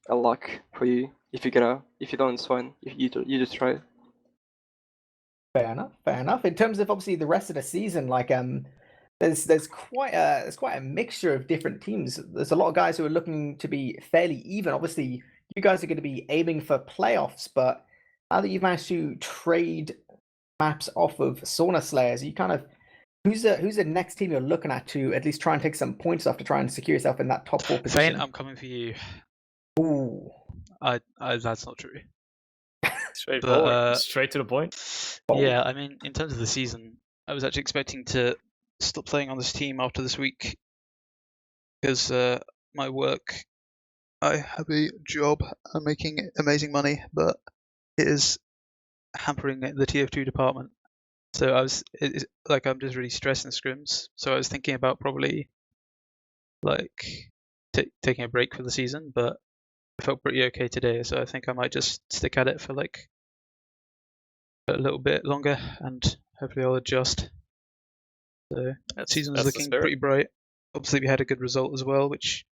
a luck for you if you get out. If you don't, it's fine. You just try it. Fair enough. Fair enough. In terms of obviously the rest of the season, like there's quite a mixture of different teams. There's a lot of guys who are looking to be fairly even. Obviously, you guys are going to be aiming for playoffs, but now that you've managed to trade maps off of Sauna Slayers, you kind of who's the next team you're looking at to at least try and take some points off to try and secure yourself in that top 4 position? Fane, I'm coming for you. Ooh. That's not true. Straightforward. Straight to the point. Yeah, I mean, in terms of the season, I was actually expecting to stop playing on this team after this week because my work, I have a job, I'm making amazing money, but it is hampering the TF2 department. So I'm just really stressed in scrims. So I was thinking about probably like taking a break for the season, but I felt pretty okay today, so I think I might just stick at it for like a little bit longer, and hopefully I'll adjust. So season's looking pretty bright. Obviously we had a good result as well, which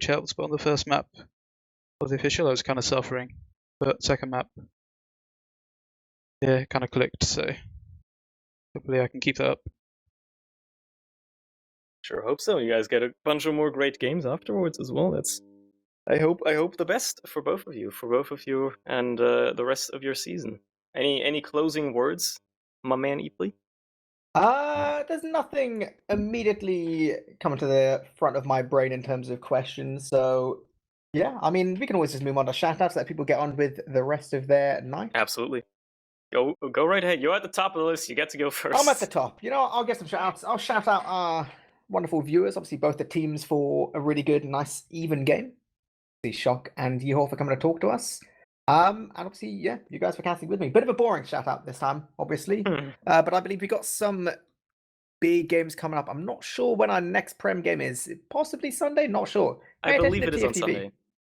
helps. But on the first map of the official, I was kind of suffering. But second map, yeah, kind of clicked. So hopefully I can keep that up. Sure hope so. You guys get a bunch of more great games afterwards as well. I hope the best for both of you, and the rest of your season. Any closing words, my man eepily? There's nothing immediately coming to the front of my brain in terms of questions. So yeah, I mean, we can always just move on to shoutouts, let people get on with the rest of their night. Absolutely. Go right ahead. You're at the top of the list. You get to go first. I'm at the top. You know, I'll get some shoutouts. I'll shout out our wonderful viewers, obviously both the teams for a really good, nice, even game. Shock and Yeehor for coming to talk to us. And obviously, yeah, you guys for casting with me. Bit of a boring shout out this time, obviously. But I believe we got some big games coming up. I'm not sure when our next Prem game is. Possibly Sunday, not sure. I believe it is on Sunday.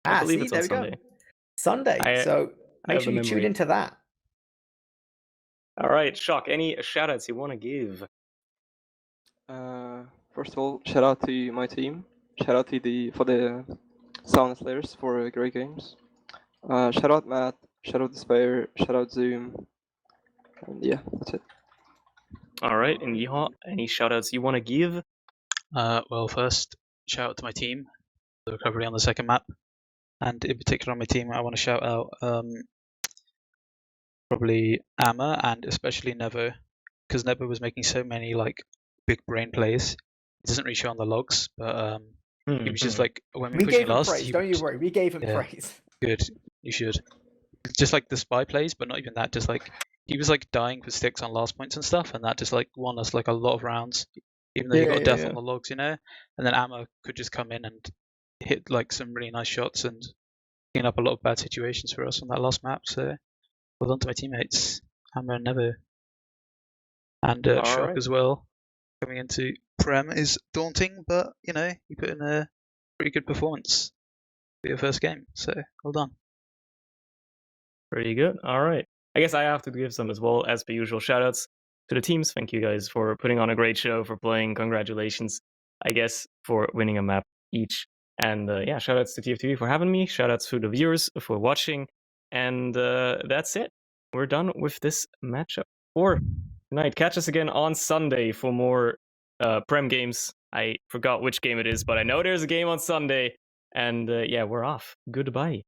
I believe it's on Sunday. Sunday. So make sure you tune into that. All right, Shock, any shout-outs you want to give? First of all, shout out to my team. Shout out to the Sauna Slayers for great games. Shout out Matt. Shout out Despair. Shout out Zoom. And yeah, that's it. All right, and Yeehaw, any shout-outs you want to give? Well, first, shout out to my team, the recovery on the second map. And in particular on my team, I want to shout out probably Amma and especially Nevo, because Nevo was making so many like big brain plays. It doesn't really show on the logs, but it was just like when we gave him last. Praise. Don't you worry, we gave him praise. Good, you should. Just like the spy plays, but not even that. Just like he was like dying for sticks on last points and stuff, and that just like won us like a lot of rounds, even though he got death on the logs, you know. And then Amma could just come in and hit like some really nice shots and clean up a lot of bad situations for us on that last map. So well done to my teammates, Amma and Nevo. And Shock as well. Coming into Prem is daunting, but you know, you put in a pretty good performance for your first game. So well done. Pretty good. All right. I guess I have to give some as well, as per usual. Shoutouts to the teams. Thank you guys for putting on a great show, for playing. Congratulations, I guess, for winning a map each. And yeah, shoutouts to TF2 for having me. Shoutouts to the viewers for watching. And that's it. We're done with this matchup for tonight. Catch us again on Sunday for more Prem games. I forgot which game it is, but I know there's a game on Sunday. And yeah, we're off. Goodbye.